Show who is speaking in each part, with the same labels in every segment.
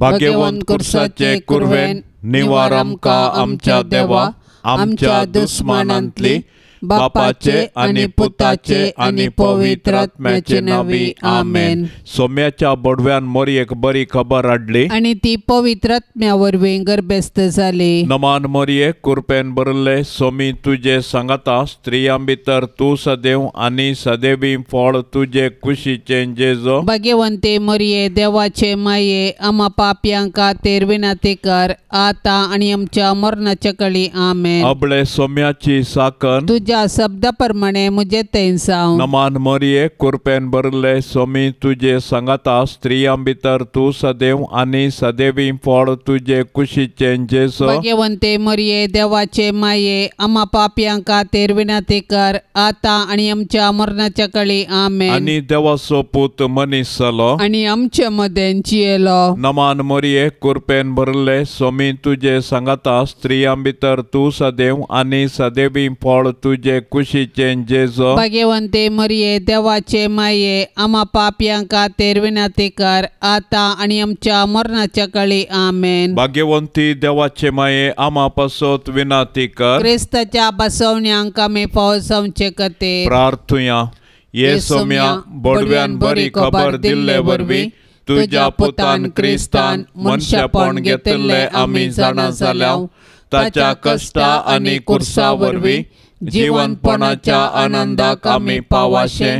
Speaker 1: भाग्यवंत कुर्साचे कुर्वेन निवार आमकां आमच्या देवा आमच्या दुस्मानांतली बापाचे आणि पुताचे आणि पवित्र आत्म्याचे नावी आमेन।
Speaker 2: सोम्याच्या बोडव्यान मोरयेक बरी खबर हाडली
Speaker 1: आणि ती पवित्र आत्म्या वरवीं गर्भस्थ जाली।
Speaker 2: नमान मोरये कुरपेन बरले सोमी तुझे सांगाता स्त्रियां भितर तू सदैव आणि सदैवी फळ तुझे कुशीचे जेजो।
Speaker 1: भाग्यवंते मोरये देवाचे माये आम्हा पाप्यांक खातीर विनंती कर आता आणि आमच्या मरणाच्या काळी आमेन।
Speaker 2: अबळे सोम्याची साकन
Speaker 1: तुझ्या शब्दा प्रमाणे मुझे तेंसाव।
Speaker 2: नमान मोरये कुरपेन बरले सोमी तुझे सांगाता स्त्रियां भितर तू सदैव आणि सदैवी फळ तुझे कुशीचे जेजो।
Speaker 1: भाग्यवंते मोरये देवाचे माये आम्हा पाप्यांक खातीर विनंती कर आता आणि आमच्या मरणाच्या काळी आमेन।
Speaker 2: आणि देवाचो पूत मनीस जालो
Speaker 1: आणि आमच्या मदें जियेलो।
Speaker 2: नमान मोरये कुरपेन बरले सोमी तुझे सांगाता स्त्रियां भितर तू सदैव आणि सदैवी फळ तुझे कुशीचे जेजो।
Speaker 1: भाग्यवंते मोरये देवाचे माये आम्हा पाप्यांक खातीर विनंती कर आता आणि आमच्या मरणाच्या काळी आमेन।
Speaker 2: भाग्यवंती देवाचे माये आम्हा पासत विनंती कर
Speaker 1: क्रिस्ताच्या बसवण्यांक आमी पावसावचे खातीर
Speaker 2: प्रार्थुया। ये सोम्या बोडव्यान बरी खबर दिल्ले वरवीं तुझ्या पुतान क्रिस्तान मनशापण घेतले आमी जाणा जाल्याव ताच्या कष्टा आणि कुर्सा वरवीं जीवनपणाच्या आनंदाक आमी पावाशे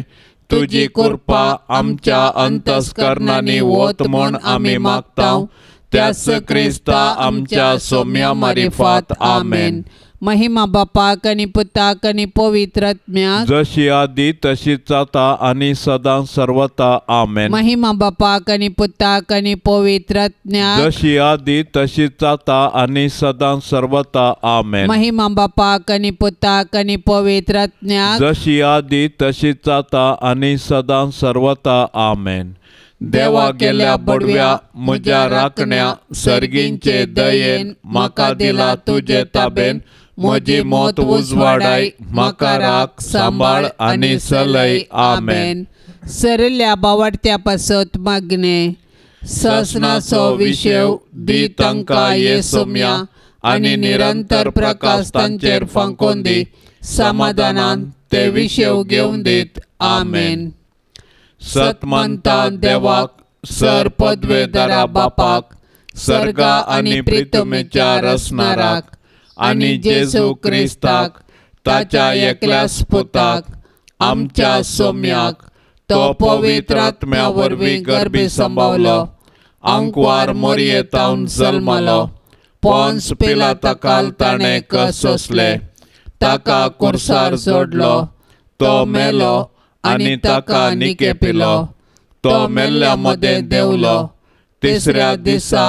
Speaker 2: तुझी कृपा आमच्या अंतस्करणांनी वत म्हूण आमी मागताव त्याच क्रिस्ता आमच्या सोम्या मारिफात आमेन।
Speaker 1: महिमा बापाक आणि पुताक आणि पवित्र आत्म्याक
Speaker 2: जशी आदी तशीच आता आणि सदां सर्वता आमेन।
Speaker 1: महिमा बापाक आणि पुताक आणि पवित्र आत्म्याक
Speaker 2: जशी आदी तशीच आता आणि सदां सर्वता आमेन।
Speaker 1: महिमा बापाक आणि पुताक आणि पवित्र आत्म्याक
Speaker 2: जशी आदी तशीच आता आणि सदां सर्वता आमेन। देवा गेल्या बडव्या म्हज्या राखण्या सर्गींचे दयेन म्हाका दिला तुझे ताबेन म्हजी मोत उजवाडाय म्हाका राख सांबाळ आणि सलय आमेन।
Speaker 1: सरल्या बावडत्या पासत मागणे ससनाचो विशेव दी तांकां ये सोम्या आणि निरंतर प्रकाश तांचेर फांकून दी समाधानान ते विशेव घेवन दीत आमेन। सतमंता देवाक सर पदवेदारा बापाक सर्गा आणि प्रितमेच्या रसनाराक आणि जेजू क्रिस्ताक ताच्या एकल्याच पुताक आमच्या सोम्याक तो पवित्र आत्म्या वरवीं गर्भी संभावलो अंकवार मोरयेतावन जल्मलो पोन्स पिलाताकाल ताणें सोंसले ताका कुर्सार जोडलो तो मेलो आणि ताका निकेपिलो तो मेल्ल्या मदें देवलो तिसऱ्या दिसा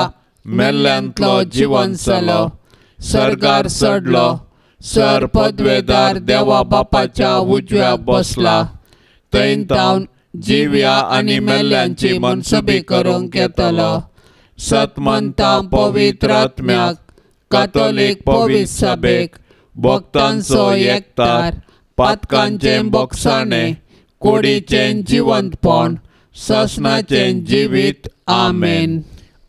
Speaker 1: मेल्ल्यांतलो जिवन जालो सर्गार चडलो सर पदवेदार देवा बापाच्या उजव्या बसला थंय तावन जिव्या आणि मेल्ल्यांची मनसुबी करूंक येतलो। सतमंता पवित्र आत्म्याक कातोलीक पवित्र सभेक भक्तांचो एकतार पातकांचे बोगसाणे कोडीचें जिवंतपण ससनाचें जिवीत आमेन।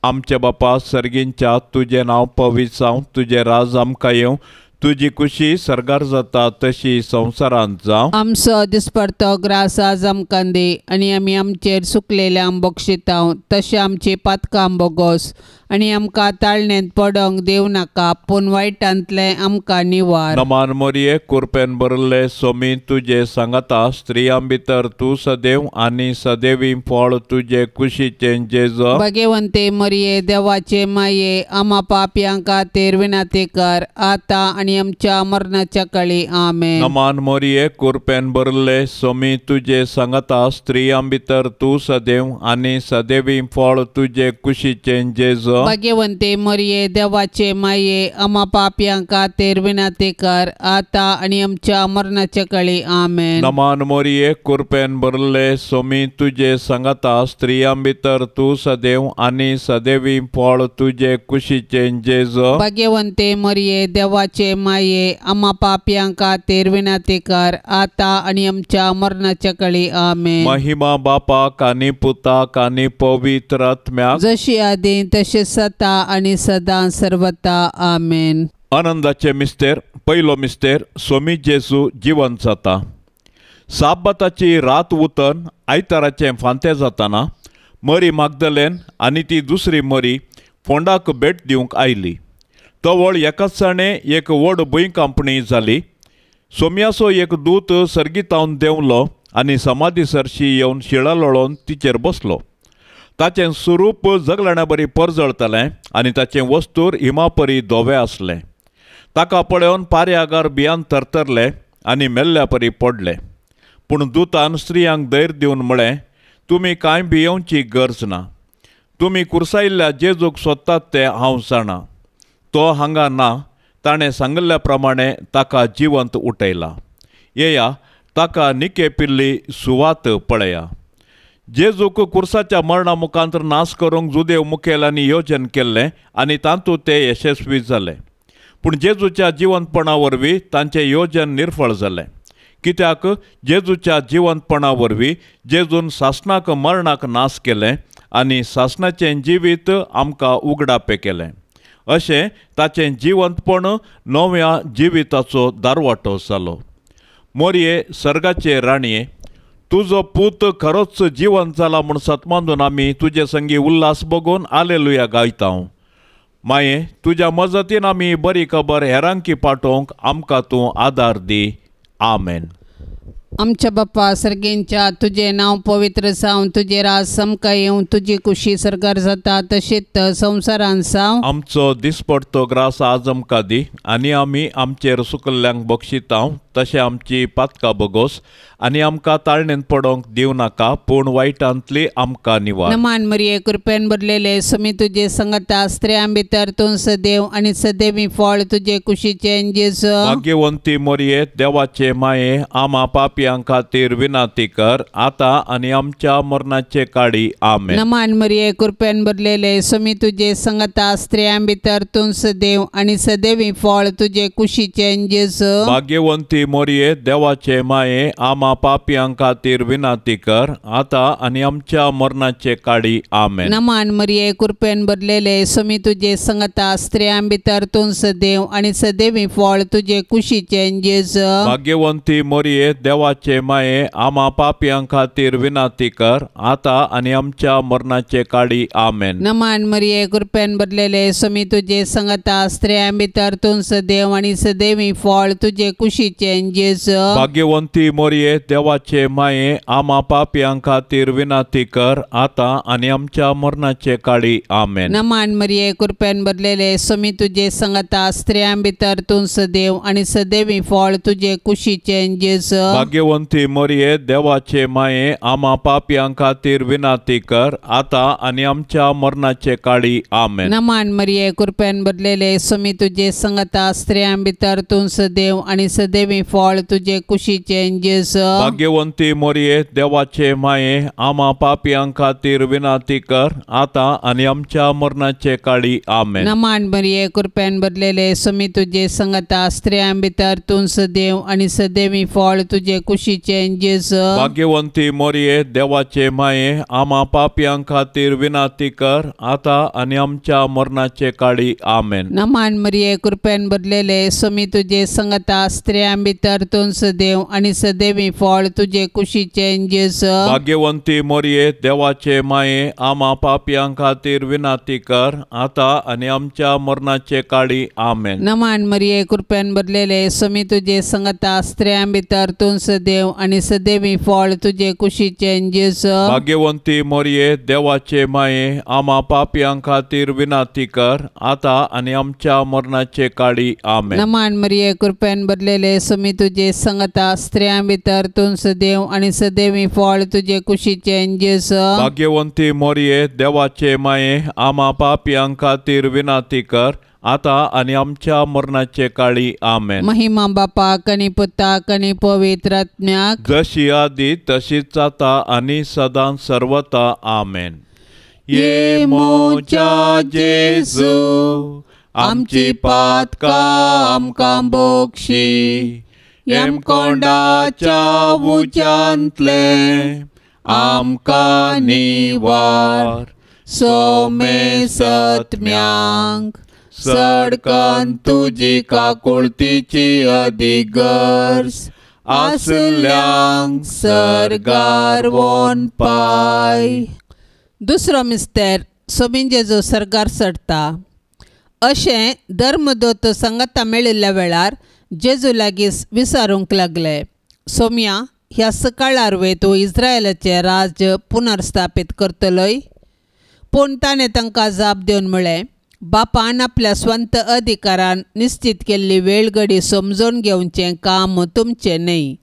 Speaker 2: आमचे बापा सर्गींच्या तुझे नाव पवित्र जावं तुझे राज आमकां येवं तुझी खुशी सरगार जाता तशी संवसारांत जावं।
Speaker 1: आमचो दिसपडतो ग्रास आज आमकां दी आनी आमी आमचेर सुकलेल्यांक बक्षितांव तशें आमची पातकां बोगोस आनी आमकां ताळणेंत पडोंक दिवं नाका पूण वायटांतले आमकां निवार।
Speaker 2: नमान मोरये कुरपेन बरले सोमी तुझे सांगाता स्त्रियां भितर तू सदैव आणि सदैवी फळ तुझे कुशीचे जेजो।
Speaker 1: भाग्यवंते मोरये देवाचे माये आम्हा पाप्यांक खातीर विनंती कर आता आणि आमच्या मरणाच्या काळी आमेन।
Speaker 2: नमान मोरये कुरपेन बरले सोमी तुझे सांगाता स्त्रियां भितर तू सदैव आणि सदैवी फळ तुझे कुशीचे जेजो।
Speaker 1: भाग्यवंते मरिये देवाचे माये आम्हा पापियांक खातीर विनंती कर आता आणि आमच्या मरणाच्या काळी आमेन.
Speaker 2: नमान मोरये कृपेन भरले सोमी तुझे सांगता स्त्रियां भितर तू सदैव आणि सदैवी फळ तुझे कुशीचे जेजो.
Speaker 1: भाग्यवंते मरिये देवाचे माये आम्हा पापियांक खातीर विनंती कर आता आणि आमच्या मरणाच्या काळी आमेन.
Speaker 2: महिमा बापाक आणि पुताक आणि पवित्र आत्म्याक
Speaker 1: जशी आदी तसे सता आणि सदां सर्वता आमेन.
Speaker 2: आनंदाचे मिस्तेर. पयलो मिस्तेर सोमी जेजू जिवंत जाता. साबताची रात उतन आयताराचे फांते जाताना मरी मागदलेन आनी ती दुसरी मरी फोंडाक भेट दिवंक आयली. तवळ एकाच एक व्हड भुंयकांपणी जाली. सोम्याचो एक दूत सर्गीतावन देंवलो आनी समाधी सरशी येवन शिळा लोळोवन तिचेर बसलो. ताचें स्वरूप जगलण्या बरी परजळतलें आनी ताचें वस्तूर हिमापरी धोवें आसलें. ताका पळोवन पार्यागार भियान तरतरले आनी मेल्ल्या परी पडले. पूण दुतान स्त्रियांक धैर्य दिवन म्हळें, तुमी कांय भियोवची गरज ना. तुमी कुरसायिल्ल्या जेजूक सोदतात ते हांव जाणा. तो हांगा ना. ताणें सांगिल्ल्या प्रमाणे ताका जिवंत उठयला. येया ताका निके पिल्ली सुवात पळया. जेजूक कुर्साच्या मरणा मुखांतर नाश करूंक जुदेव मुखेलांनी येवजन केल्लें आनी तातूंत ते यशस्वी जाले. पूण जेजूच्या जिवंतपणा वरवीं तांचें येवजन निर्फळ जालें. कित्याक जेजूच्या जिवंतपणा वरवीं जेजून सासणाक मरणाक नाश केलें आनी सासणाचें जिवीत आमकां उगडापे केलें. अशें ताचें जिवंतपण नव्या जिविताचो दारवाटो जालो. मोरये सर्गाचे राणये, तुजो पूत खरोच जिवंत जाला म्हूण सतमांदून आमी तुजे संगी उल्हास बगोवन हालेलुया गायतांव. माये, तुज्या मजतीन आमी बरी खबर हेरांकी पाठोवंक आमकां तूं आदार दी. आमेन.
Speaker 1: आमच्या बाप्पा सर्गेंच्या तुझे नाव पवित्र जावन तुझे राज समका येवन तुझी कुशी सरकार जाता तशीच संवसारान जावं.
Speaker 2: आमचो दिसपडतो ग्रास आज आमकां दी आनी आमी आमचेर सुकल्ल्यांक बक्षितांव तशें आमची पातकां बगोस आनी आमकां ताळणेन पडोवंक दिव नाका पूण वायटांतली आमकां निवार.
Speaker 1: नमान मरिये कृपेन भरलेले समी तुझे संगता स्त्रियां भितर तूं सदैव आनी सदैवी फळ तुझे कुशीचे जेजू.
Speaker 2: भाग्यवंती मोरये देवाचे माये आम्हा पापियांक खातीर विनंती कर आता आनी आमच्या मरणाचे काळी आमेन.
Speaker 1: नमान मरिये कृपेन भरलेले समी तुझे संगता स्त्रियां भितर तूं सदैव आनी सदैवी फळ तुझे कुशीचे जेजू.
Speaker 2: भाग्यवंती मोरये देवाचे माये आम्हा पापियांक खातीर विनंती कर आता आनी आमच्या मरणाचे काळी आमेन.
Speaker 1: नमान मरिये कृपेन भरलेले समी तुझे संगता स्त्रियां भितर तूं सदैव आनी सदैवी फळ तुझे कुशीचे जेजू.
Speaker 2: भाग्यवंती मोरये देवाचे माये आम्हा पापियांक खातीर विनंती कर आता आनी आमच्या मरणाचे काळी आमेन.
Speaker 1: नमान मरिये कृपेन भरलेले समी तुझे संगता स्त्रियां भितर तूं सदैव आनी सदैवी फळ तुझे कुशीचे जेजू.
Speaker 2: भाग्यवंती मोरये देवाचे माये आम्हा पापियांक खातीर विनंती कर आता आनी आमच्या मरणाचे काळी आमेन.
Speaker 1: नमान मरिये कृपेन भरलेले समी तुझे संगता स्त्रियां भितर तूं सदैव आनी सदैवी फळ तुझे कुशीचे जेजू.
Speaker 2: भाग्यवंती मोरये देवाचे माये आम्हा पापियांक खातीर विनंती कर आता आनी आमच्या मरणाचे काळी आमेन.
Speaker 1: नमान मरिये कृपेन भरलेले समी तुझे संगता स्त्रियां भितर तूं सदैव आनी सदैवी फळ तुझे कुशीचे जेजू.
Speaker 2: भाग्यवंती मोरये देवाचे माये आम्हा पापियांक खातीर विनंती कर आता आनी आमच्या मरणाचे काळी आमेन.
Speaker 1: नमान मरिये कृपेन भरलेले समी तुझे संगता स्त्रियां भितर तूं सदैव आनी सदैवी फळ तुझे कुशीचे जेजू.
Speaker 2: भाग्यवंती मोरये देवाचे माये आम्हा पापियांक खातीर विनंती कर आता आनी आमच्या मरणाचे काळी आमेन.
Speaker 1: नमान मरिये कृपेन भरलेले समी तुझे संगता स्त्रियां भितर तूं सदैव आनी सदैवी फळ तुझे कुशीचे जेजू.
Speaker 2: भाग्यवंती मोरये देवाचे माये आम्हा पापियांक खातीर विनंती कर आता आनी आमच्या मरणाचे काळी आमेन.
Speaker 1: नमान मरिये कृपेन भरलेले समी तुझे संगता स्त्रियां भितर तूं सदैव आनी सदैवी फळ तुझे कुशीचे जेजू.
Speaker 2: भाग्यवंती मोरये देवाचे माये आम्हा पापियांक खातीर विनंती कर आता आनी आमच्या मरणाचे काळी आमेन.
Speaker 1: नमान मरिये कृपेन भरलेले समी सोमी तुजे सांगता स्त्रियां भितर तूं सदैव आनी सदैवी फळ तुजे कुशीचें जेजू.
Speaker 2: भाग्यवंती मोरये, देवाचे माये, आम्हा पापयांक खातीर विनाती कर, आता आणि आमच्या मरणाचे काळी. आमेन.
Speaker 1: महिमा बापाक आनी पुताक आनी पवित्र आत्म्याक,
Speaker 2: जशी आदी तशीच आता आणि सदां सर्वता. आमेन. ये मोच्या जेजू, आमची पातकां आमकां बोगशी, एम कोंडाच्या उज्यांतले आमकां निवार.
Speaker 1: सोमे सत्म्यांक सडकन तुजी काकुळतीची अधिगर्ज, आसल्यांक सर्गार वोन पाय. दुसरो मिस्तेर, सोबीन जेजू सर्गार चडटा. अशें धर्मदूत सांगता मेळिल्ल्या वेळार जेजू लागीं विचारूंक लागले, सोम्या, ह्या सकाळार वे तूं इस्रायलाचें राज्य पुनर्स्थापीत करतलोय? पूण ताणें तांकां जाप दिवन म्हळें, बापान आपल्या स्वंत अधिकारान निश्चित केल्ली वेळ घडी समजून घेवचें काम तुमचें न्हय,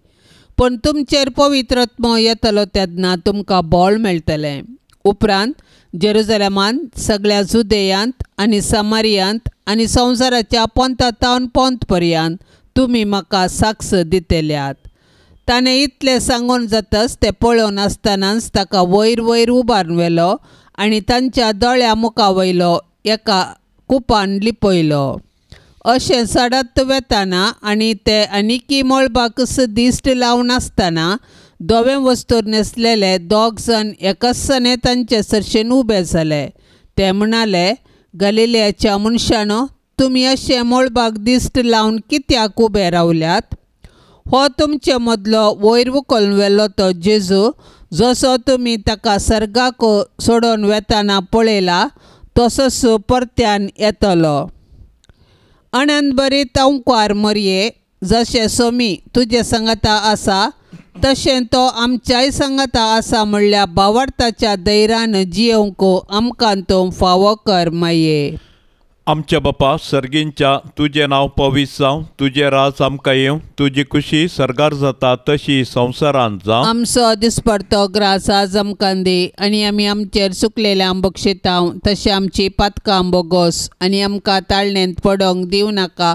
Speaker 1: पूण तुमचेर पवित्रत्व येतलो तेन्ना तुमकां बळ मेळटलें. उपरांत जेरुसलेमांत, सगळ्या जुदेयांत आनी समारियांत आनी संवसाराच्या पोंतातावन पोंत पर्यंत तुमी म्हाका साक्ष दितल्यात. ताणें इतलें सांगून जाताच तें पळोवन आसतनाच ताका वयर वयर उबारून व्हेलो आनी तांच्या दोळ्या मुखा वयलो एका कुपान लिपयलो. अशें सडत वेताना आनी ते आनिकी मळबाक दिश्ट लावन आसतना धवे वस्तूर न्हेसलेले 2 जण एकाचसाने तांचे सरशेन उबे जाले. ते म्हणाले, गलिलेयाच्या मनशांनो, तुमी अशें मळबाक दिश्ट लावन कित्याक उबे रावल्यात? हो तुमचे मदलो वयर उखलून व्हेलो तो जेजू, जसो तुमी ताका सर्गाक सोडून वेताना पळयला, तसोच परत्यान येतलो. अनंत तवकार मोरये, जशें सोमी तुजे सांगता आसा तशें तो आमच्याय सांगता आसा म्हणल्या भावार्थाच्या धैर्यान जियोंक आमकां तूं फावो कर माये.
Speaker 2: आमच्या बापा सर्गींच्या, तुजें नांव पवित्र जावं, तुजें राज आमकां येवं, तुजी खुशी सर्गार जाता तशी संवसारांत जावं.
Speaker 1: आमचो दिसपडतो ग्रास आज आमकां दी, आनी आमी आमचेर चुकलेल्या बक्षितांव तशें आमची पातकां बोगोस, आनी आमकां ताळणेंत पडोंक दिवं नाका,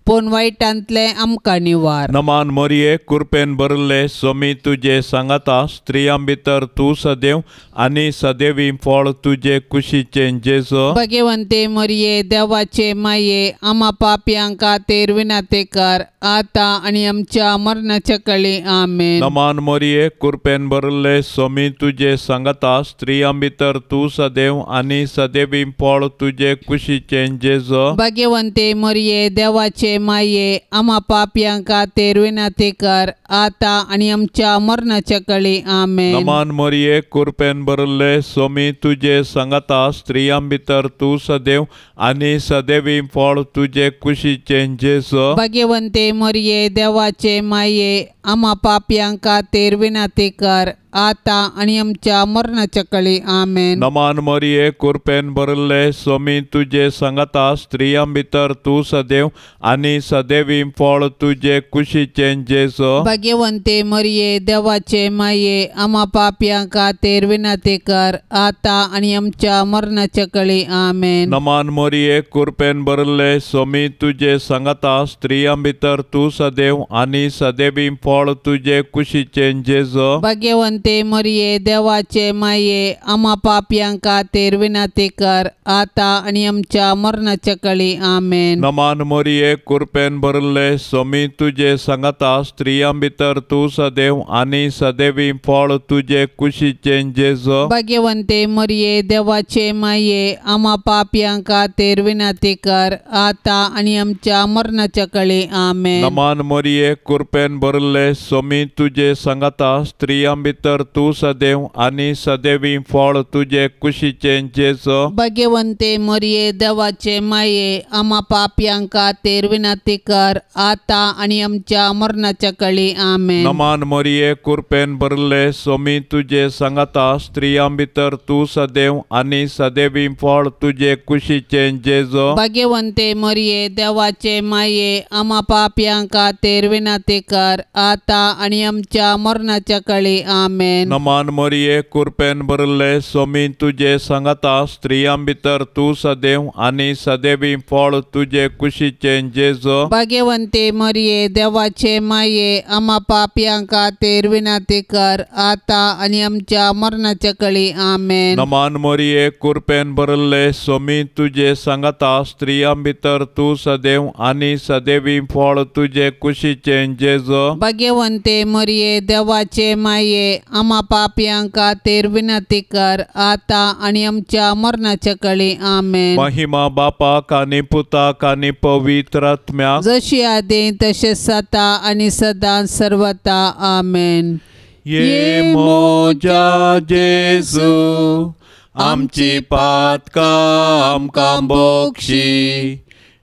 Speaker 1: पूण वायटांतले आमकां निवार.
Speaker 2: नमान मोरये, कृपेन भरले सोमी तुजे सांगता स्त्रियां भितर तूं सदैव आनी सदैवी फळ तुजे कुशीचें जेजू.
Speaker 1: भाग्यवंते मोरये, देवाचे माये, आम्हा पापयांक खातीर विनाती कर, आता आनी आमच्या मरणाच्या काळी. आमेन.
Speaker 2: नमान मोरये, कृपेन भरले सोमी तुजे सांगता स्त्रियां भितर तूं सदैव आनी सदैवी फळ तुजे कुशीचें जेजू.
Speaker 1: भाग्यवंते मोरये, देवाचे माये, आम्हा पापयांक खातीर विनाती कर, आता आनी आमच्या मरणाच्या काळी. आमेन.
Speaker 2: नमान मोरये, कृपेन भरले सोमी तुजे सांगता स्त्रियां भितर तूं सदैव आनी सदैवी फळ तुजे कुशीचें जेजू.
Speaker 1: भाग्यवंते मोरये, देवाचे माये, आम्हा पापयांक खातीर विनाती कर, आता आनी आमच्या मरणाच्या काळी. आमेन.
Speaker 2: नमान मोरये, कृपेन भरले सोमी तुजे सांगता स्त्रियां भितर तूं सदैव आनी सदैवी फळ तुजे कुशीचें जेजू.
Speaker 1: भाग्यवंते मोरये, देवाचे माये, आम्हा पापयांक खातीर विनाती कर, आता आनी आमच्या मरणाच्या काळी. आमेन.
Speaker 2: नमान मोरये, कृपेन भरले सोमी तुजे सांगता स्त्रियां भितर तूं सदैव आनी सदैवी फळ तुजे कुशीचें जेजू.
Speaker 1: भाग्यवंते मोरये, देवाचे माये, आम्हा पापयांक खातीर विनाती कर, आता आनी आमच्या मरणाच्या काळी. आमेन.
Speaker 2: नमान मोरये, कृपेन भरले सोमी तुजे सांगता स्त्रियां भितर तूं सदैव आनी सदैवी फळ तुजे कुशीचें जेजू.
Speaker 1: भाग्यवंते मोरये, देवाचे माये, आम्हा पापयांक खातीर विनाती कर, आता आनी आमच्या मरणाच्या काळी. आमेन.
Speaker 2: नमान मोरये, कृपेन भरले सोमी तुजे सांगता स्त्रियां भितर भितर तूं सदैव आनी सदैवी फळ तुजे कुशीचे जेजो.
Speaker 1: भाग्यवंते मरिये देवाचे माये आम्हा पापयांक खातीर विनंती कर आता आणि आमच्या मरणाच्या काळी आमेन.
Speaker 2: नमान मरिये कृपेन भरले सोमी तुजे सांगाता स्त्रियां भितर तूं सदैव आनी सदैवी फळ तुजे कुशीचे जेजो.
Speaker 1: भाग्यवंते मरिये देवाचे माये आम्हा पापयांक खातीर विनंती कर आता आणि आमच्या मरणाच्या काळी आमेन.
Speaker 2: नमान मरिये कृपेन भरले सोमी तुजे सांगाता स्त्रियां भितर तूं सदैव आनी सदैवी फळ तुजे कुशीचे जेजो.
Speaker 1: भाग्यवंते मरिये देवाचे माये आम्हा पापयांक खातीर विनंती कर आता आणि आमच्या मरणाच्या काळी आमेन.
Speaker 2: नमान मरिये कृपेन भरले सोमी तुजे सांगाता स्त्रियां भितर तूं सदैव आनी सदैवी फळ तुजे कुशीचे जेजो.
Speaker 1: भाग्यवंते मरिये देवाचे माये आम्हा पापयांक खातीर विनंती कर आता आणि आमच्या मरणाच्या काळी आमेन.
Speaker 2: महिमा बापाक आनी पुताक आनी पवित्र आत्म्याक
Speaker 1: जशी आदी तशेंच आता आणि सदां सर्वता आमेन.
Speaker 2: ये मोजा जेजू आमची पातकां आमकां बक्षी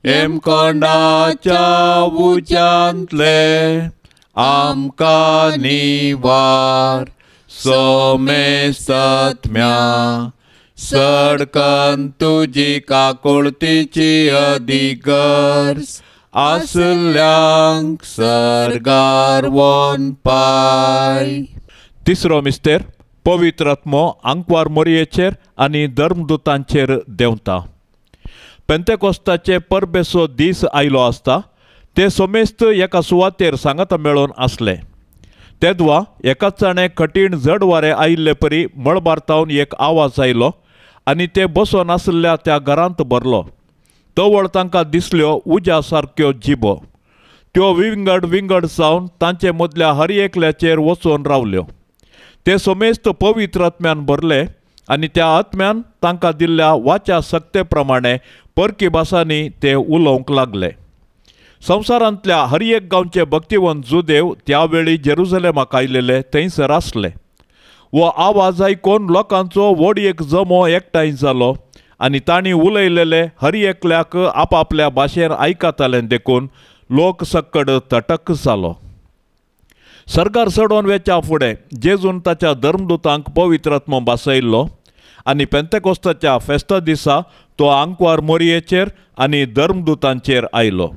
Speaker 2: एम कोंडाच्या उज्यांतले आमकां निवार सोमेस्तत्म्या सडकन तुजी काकुळतीची अधिगर्स आसल्यांक सर्गार वोन पाय. तिसरो मिस्तेर पवित्र आत्मो आंकवार मोरयेचेर आनी धर्मदूतांचेर देंवता. पेंतेकोस्ताचे परबेचो दीस आयलो आसता ते सोमेस्त एका सुवातेर सांगाता मेळोन आसले. तेदवा एकाच जाणें कठीण जड वारें आयिल्ले परी मळबारतावन एक आवाज आयलो आनी ते बसोन आसलेल्या त्या घरांत भरलो. तवळ तांकां दिसल्यो उज्या सारक्यो जिबो. त्यो विंगड विंगड जावन तांचे मदल्या हर एकल्याचेर वचून रावल्यो. ते सोमेस्त पवित्र आत्म्यान भरले आनी त्या आत्म्यान तांकां दिल्ल्या वाच्या सक्ते प्रमाणे परकी भासांनी ते उलोवंक लागले. संवसारांतल्या हर एक गांवचे भक्तिवंत जुदेव त्या वेळी जेरुसलेमाक आयिल्ले थंयसर आसले. वो आवाज आयकून लोकांचो व्हड एक जमो एकठांय जालो आनी तांणी उलयलेले हर एकल्याक आपापल्या भाशेन आयकतालें देखून लोक सक्कड तटक जालो. सर्गार चडोवन वेच्या फुडें जेजून ताच्या धर्मदूतांक पवित्र आत्मो भासयल्लो आनी पेंतेकोस्ताच्या फेस्ता दिसा तो आंकवार मोरयेचेर आनी धर्मदूतांचेर आयलो.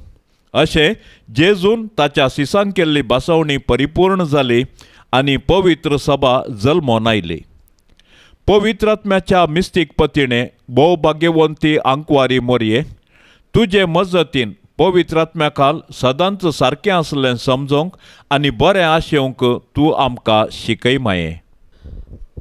Speaker 2: अशें जेजून ताच्या सिसान केल्ली भासावणी परिपूर्ण जाली आनी पवित्र सभा जल्मोन आयली. पवित्र आत्म्याच्या मिस्तीक पतीणे भोव भाग्यवंती आंकवारी मोरये, तुजे मजतीन पवित्र आत्म्या खाल सदांच सारकें आसलें समजोंक आनी बरें आशेवंक तूं आमकां शिकय माये.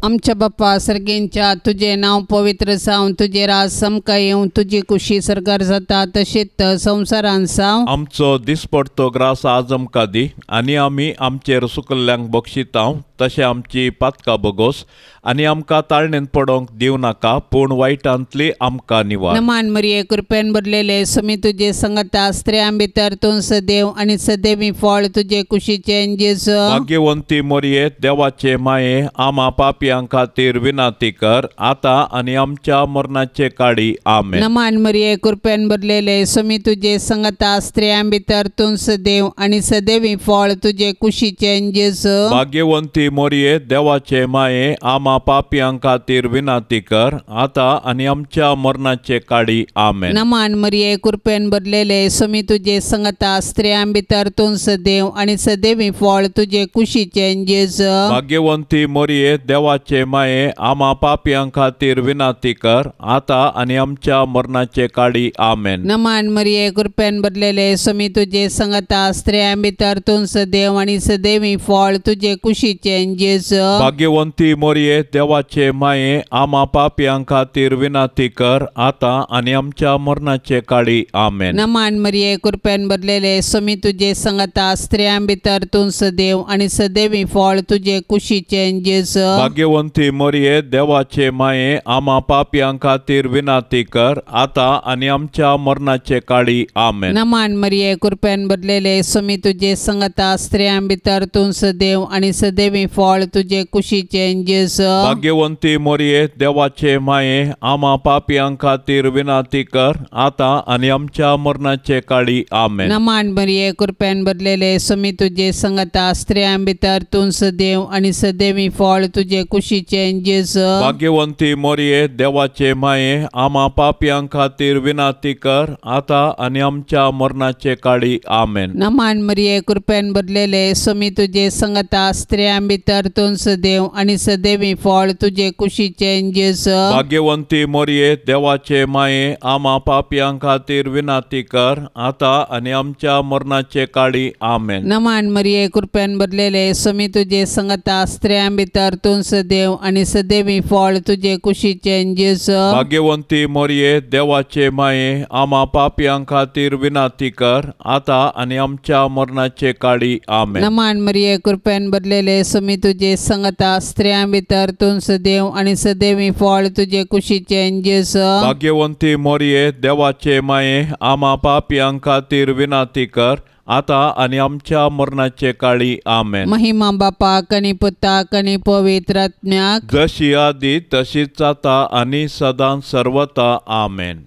Speaker 1: आमच्या बाप्पा सर्गेंच्या तुझे नाव पवित्र जावन तुझे राज समका येवं तुझी कुशी सरकार जाता तशीच संवसारान जावं.
Speaker 2: आमचो दिसपडतो ग्रास आज आमकां दी आनी आमी आमचेर सुकल्ल्यांक बक्षितां तशें आमची पातकां बगोस आनी आमकां ताळणेन पडोवंक दिवं नाका पूण वायटांतली आमकां निवार.
Speaker 1: नमान मरिये कृपेन भरलेले समी तुजे संगता स्त्रियां भितर तूं सदैव आनी सदैवी फळ तुजे कुशीचे जेजू.
Speaker 2: भाग्यवंती मोरये देवाचे माये आमा पापयांक खातीर विनंती कर आता आनी आमच्या मरणाचे काळी आमेन.
Speaker 1: नमान मरिये कृपेन भरलेले समी तुजे संगता स्त्रियां भितर तूं सदैव आनी सदैवी फळ तुजे कुशीचे जेजू.
Speaker 2: भाग्यवंती मोरये देवाचे माये आमा पापयांक खातीर विनंती कर आता आनी आमच्या मरणाचे काळी आमेन.
Speaker 1: नमान मरिये कृपेन भरलेले समी तुजे संगता स्त्रियां भितर तूं सदैव आनी सदैवी फळ तुजे कुशीचे जेजू.
Speaker 2: भाग्यवंती मोरये देवाचे माये आमा पापयांक खातीर विनंती कर आता आनी आमच्या मरणाचे काळी आमेन.
Speaker 1: नमान मरिये कृपेन भरलेले समी तुजे संगता स्त्रियां भितर तूं सदैव आनी सदैवी फळ तुजे कुशीचे जेजू.
Speaker 2: भाग्यवंती मोरये देवाचे माये आमा पापयांक खातीर विनंती कर आता आनी आमच्या मरणाचे काळी आमेन.
Speaker 1: नमान मरिये कृपेन भरलेले समी तुजे संगता स्त्रियां भितर तूं सदैव आनी सदैवी फळ तुजे कुशीचे जेजू.
Speaker 2: भाग्यवंती मोरये देवाचे माये आम्हा पापियां खातीर विनाती कर आता आणि आमच्या मरणाचे काळी आमेन.
Speaker 1: नमान मरिये कृपेन भरलेले स्वामी तुझे संगता स्त्रियां भितर तूं सदैव आणि सदैवी फळ तुझे कुशीचे जेजू.
Speaker 2: भाग्यवंती मोरये देवाचे माये आम्हा पापियां खातीर विनाती कर आता आणि आमच्या मरणाचे काळी आमेन.
Speaker 1: नमान मरिये कृपेन भरलेले स्वामी तुझे संगता स्त्रियां भितर तूं सदैव आणि सदैवी फळ तुझे कुशीचे जेजू.
Speaker 2: भाग्यवंती मोरये देवाचे माये आम्हा पापियां खातीर विनाती कर आता आणि आमच्या मरणाचे काळी आमेन.
Speaker 1: नमान मरिये कृपेन भरलेले स्वामी तुझे संगता स्त्रियां भितर तूं सदैव आणि सदैवी फळ तुझे कुशीचे जेजू.
Speaker 2: भाग्यवंती मोरये देवाचे माये आम्हा पापियां खातीर विनाती कर आता आणि आमच्या मरणाचे काळी आमेन.
Speaker 1: नमान मरिये कृपेन भरलेले स्वामी तुझे संगता स्त्रियां भितर तूं सदैव आणि सदैवी फळ तुझे कुशीचे जेजू.
Speaker 2: भाग्यवंती मोरये देवाचे माये आम्हा पापियां खातीर विनाती कर आता आणि आमच्या मरणाचे काळी आमेन.
Speaker 1: नमान मरिये कृपेन भरलेले स्वामी तुझे संगता स्त्रियां भितर तूं सदैव आणि सदैवी फळ तुझे कुशीचे जेजू.
Speaker 2: भाग्यवंती मोरये देवाचे माये आम्हा पापियां खातीर विनाती कर आता आणि आमच्या मरणाचे काळी आमेन.
Speaker 1: महिमा बापाक आणि पुताक आणि पवित्र आत्म्याक
Speaker 2: जशी आदी तशीच आता आणि सदां सर्वता आमेन.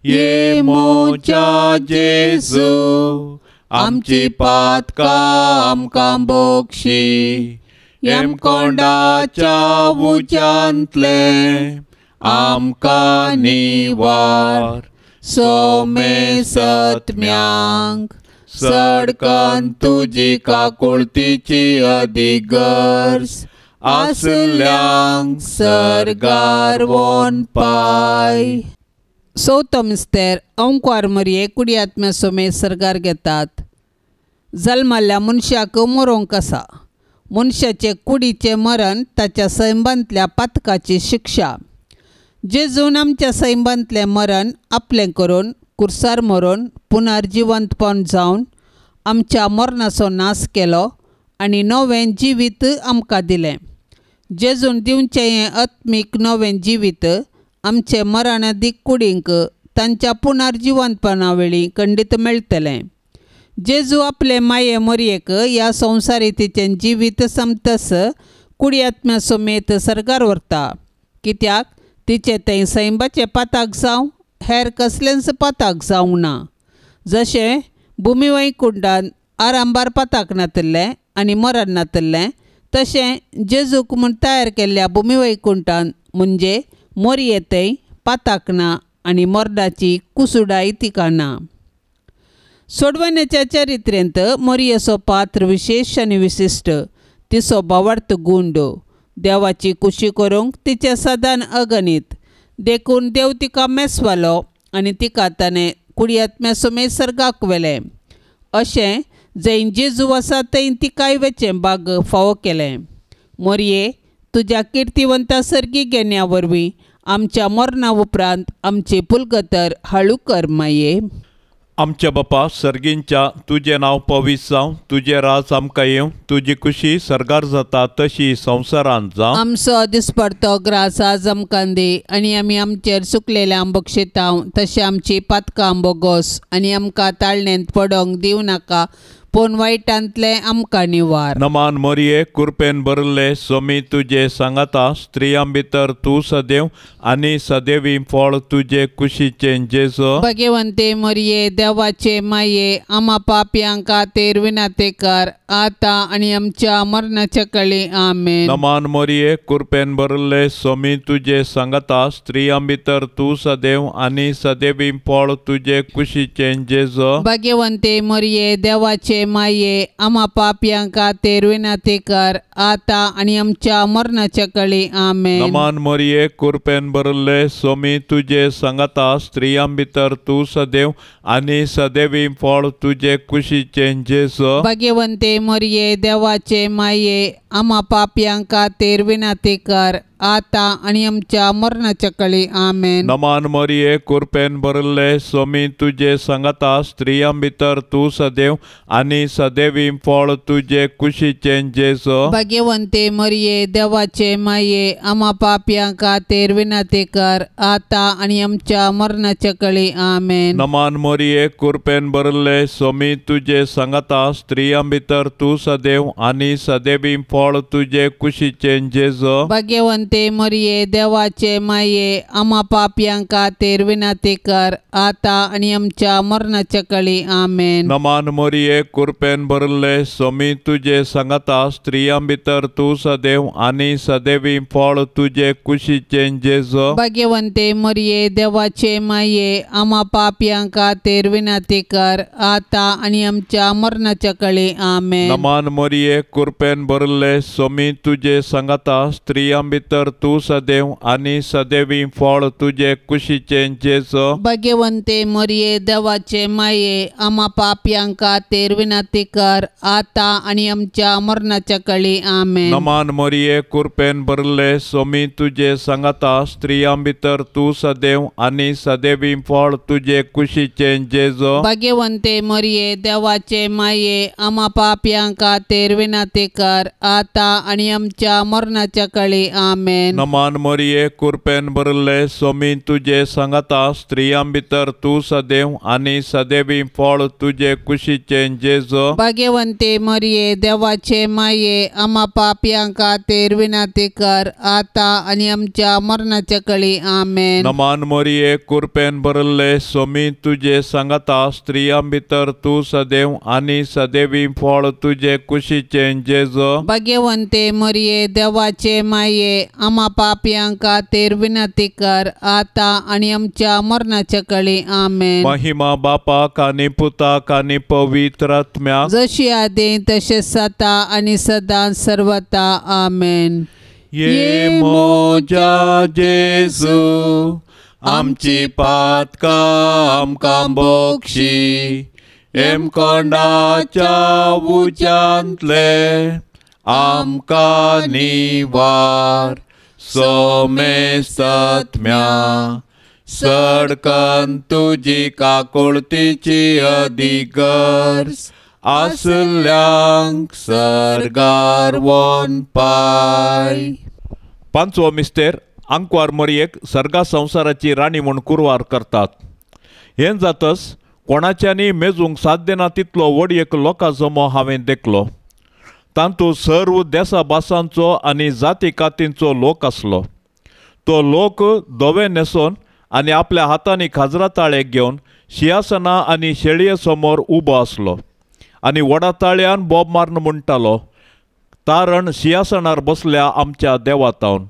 Speaker 2: ये मोच्या जेजू आमची पातका आमकां बोगशी एम कोंडाच्या उच्यांतले आमकां निवार सोमे सत्म्यांक सडकन तुजी काकुळतीची अधिगर्स आसल्यांक सरगार वोन पाय.
Speaker 1: चवथो मिस्तेर ओंकार मरिये कुडी आत्म्या सोमे सरगार घेतात. जल्माल्या मनशाक मरोंक आसा. मनशाचे कुडीचे मरण ताच्या सैमांतल्या पातकाची शिक्षा. जेजून आमच्या सैमांतलें मरण आपलें करून कुर्सार मरून पुनर्जिवंतपण जावन आमच्या मरणाचो नाश केलो आनी नवें जिवीत आमकां दिलें. जेजून दिवचें हें आत्मीक नवें जिवीत आमचे मरणादीक कुडींक तांच्या पुनर्जिवंतपणा वेळी खंडीत मेळटलें. जेजू आपले माये मरयेक ह्या संवसारितीचें जिवीत समतस कुडी आत्म्या समेत सरगार व्हरता. कित्याक तिचे तें सैमाचे पाताक जावं हेर कसलेंच पाताक जावं ना. जशें भुमी वैकुंठांत आरांबार पाताक नातल्लें आनी मरण नातल्लें तशें जेजूक म्हूण तयार केल्ल्या भुमी वैकुंठांत म्हणजे मरयेतय पाताक ना आनी मरणाची कुसुडाय तिका ना. सोडवण्याच्या चरित्रेंत मरियेचो पात्र विशेष आनी विशिश्ट. तिचो भावार्थ गुंड. देवाची कुशी करूंक तिचे सदान अगणित. देखून देव तिका मेसवालो आनी तिका ताणें कुडी आत्म्या समेत सर्गाक व्हेलें. अशें जंय जेजू आसा थंय तिकाय वेचें भाग फावो केलें. मरिये तुज्या किर्तिवंता सर्गी घेण्या वरवीं आमच्या मरणा उपरांत आमची पुलगतर हाळू कर माये.
Speaker 2: आमच्या बापा सर्गींच्या तुझे नाव पवित्र जावं तुझे राज आमकां येवं तुजी कुशी सरगार जाता तशी संवसारांत जावं.
Speaker 1: आमचो दिसपडतो ग्रास आज आमकां दी आनी आमी आमचेर चुकलेल्या बक्षितांव तशें आमची पातकां बोगोस आनी आमकां ताळणेंत पडोंक दिवं नाका पूण वायटांतले आमकां निवार.
Speaker 2: नमान मरिये कृपेन भरले स्वामी तुजे सांगाता स्त्रियां भितर तूं सदैव आनी सदैवी फळ तुजे कुशीचे जेजू.
Speaker 1: भाग्यवंते मरिये देवाचे माये आम्हा पापयांक खातीर विनाती कर आता आनी आमच्या मरणाच्या काळी आमेन.
Speaker 2: नमान मरिये कृपेन भरले स्वामी तुजे सांगाता स्त्रियां भितर तूं सदैव आनी सदैवी फळ तुजे कुशीचे जेजू.
Speaker 1: भाग्यवंते मरिये देवाचे माये आम्हा पापयांक खातीर विनाती कर आता आनी आमच्या मरणाच्या काळी आमेन.
Speaker 2: नमान मरिये कृपेन भरले स्वामी तुजे सांगाता स्त्रियां भितर तूं सदैव आनी सदैवी फळ तुजे कुशीचे जेजू.
Speaker 1: भाग्यवंते मरिये देवाचे माये आम्हा पापयांक खातीर विनाती कर आता आणि आमच्या मरणाच्या काळी आमेन.
Speaker 2: नमान मरिये कृपेन भरले स्वामी तुझे सांगता स्त्रियां भितर तू सदैव आणि सदैवी फळ तुझे कुशीचे जेसो.
Speaker 1: भाग्यवंते मरिये देवाचे माये आम्हा पाप्यांक खातीर विनंती कर आता आणि आमच्या मरणाच्या काळी आमेन.
Speaker 2: नमान मरिये कृपेन भरले स्वामी तुझे सांगता स्त्रियां भितर तू सदैव आणि सदैवी फळ तुझे कुशीचे जेसो.
Speaker 1: भाग्यवंते मरिये देवाचे माये आम्हा पाप्यांक खातीर विनंती कर आता आणि आमच्या मरणाच्या काळी आमेन.
Speaker 2: नमान मरिये कृपेन भरले स्वामी तुझे सांगता स्त्रियां भितर तू सदैव आणि सदैवी फळ तुझे कुशीचे जेसो.
Speaker 1: भाग्यवंते मरिये देवाचे माये आम्हा पाप्यांक खातीर विनंती कर आता आणि आमच्या मरणाच्या काळी आमेन.
Speaker 2: नमान मरिये कृपेन भरले स्वामी तुझे सांगता स्त्रियां भितर तू सदैव आणि सदैवी फळ तुझे कुशीचे जेसो.
Speaker 1: भाग्यवंते मरिये देवाचे माये आम्हा पाप्यांक खातीर विनंती कर आता आणि आमच्या मरणाच्या काळी आमेन.
Speaker 2: नमान मरिये कृपेन भरले स्वामी तुझे सांगता स्त्रियां भितर तू सदैव आणि सदैवी फळ तुझे कुशीचे जेसो.
Speaker 1: भाग्यवंते मरिये देवाचे माये आम्हा पाप्यांक खातीर विनंती कर आता आणि आमच्या मरणाच्या काळी आमेन.
Speaker 2: नमान मरिये कृपेन भरले स्वामी तुझे सांगता स्त्रियां भितर तू सदैव आणि सदैवी फळ तुझे कुशीचे जेसो.
Speaker 1: भाग्यवंते मरिये देवाचे माये आम्हा पाप्यांक खातीर विनंती कर आता आणि आमच्या मरणाच्या काळी आमेन.
Speaker 2: नमान मरिये कृपेन भरले स्वामी तुझे सांगता स्त्रियां भितर तू सदैव आणि सदैवी फळ तुझे कुशीचे जेसो.
Speaker 1: भाग्यवंते मरिये देवाचे माये आम्हा पाप्यांक खातीर विनंती कर आता आणि आमच्या मरणाच्या काळी आमेन.
Speaker 2: महिमा बापाक आणि पुताक आणि पवित्र आत्म्याक
Speaker 1: जशी आदी तशेंच आता आणि सदां सर्वता आमेन.
Speaker 2: ये मोजा जेसू आमची पातकां आमकां बोक्षी एम कोंडाच्या उज्यांतले आमकां निवार सोमे सत्म्या सडकन तुजी काकुळतीची अधिगर्स आसल्यांक सरगार वोन पाय. पांचवो मिस्तेर आंकवार मरयेक सर्गा संवसाराची राणी म्हूण कुरवार करतात. हें जातच कोणाच्यानी मेजूंक साध्य ना तितलो व्हड एक लोकां जमो हांवें देखलो. तांतूं सर्व देसा भासांचो आनी जाती कातींचो लोक आसलो. तो लोक धवे न्हेसोन आनी आपल्या हातांनी खाजरा ताळे घेवन सिंहासनां आनी शेळये समोर उबो आसलो आनी व्हडा ताळ्यान बोब मारून म्हणटालो, तारण सिंहासनार बसल्या आमच्या देवा तावन,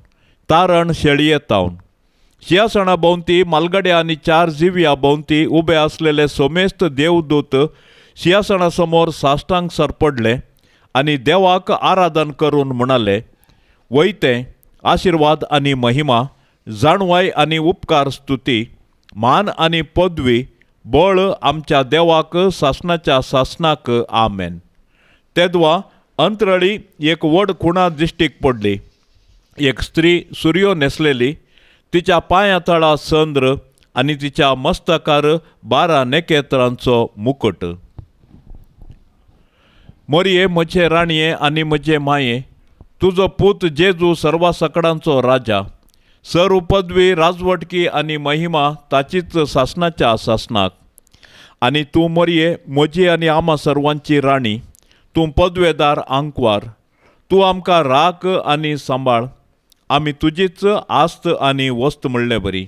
Speaker 2: तारण शेळये तावन. सिंहासना भोंवती मालगड्या आनी 4 जिव्या भोंवती उबे आसलेले सोमेस्त देवदूत सिंहासना समोर साश्टांग सरपडले आनी देवाक आराधन करून म्हणाले, वयते आशिर्वाद आनी महिमा, जाणवाय आनी उपकार स्तुती, मान आनी पदवी, बळ आमच्या देवाक सासणाच्या सासणाक आमेन. तेदवा अंतरळी एक व्हड खुणा दिश्टीक पडली. एक स्त्री सुर्यो न्हेसलेली, तिच्या पांया तळा चंद्र आनी तिच्या मस्तकार 12 नखेत्रांचो मुकुट. मरिये म्हजे राणये आनी म्हजे माये, तुजो पूत जेजू सर्वा सकडांचो राजा. सर्व पदवी, राजवटकी आनी महिमा ताचीच सासणाच्या सासणाक. आनी तूं मरिये म्हजी आनी आम्हा सर्वांची राणी, तूं पदवेदार आंकवार. तूं आमकां राख आनी सांबाळ, आमी तुजीच आस्त आनी वस्त म्हणले बरी.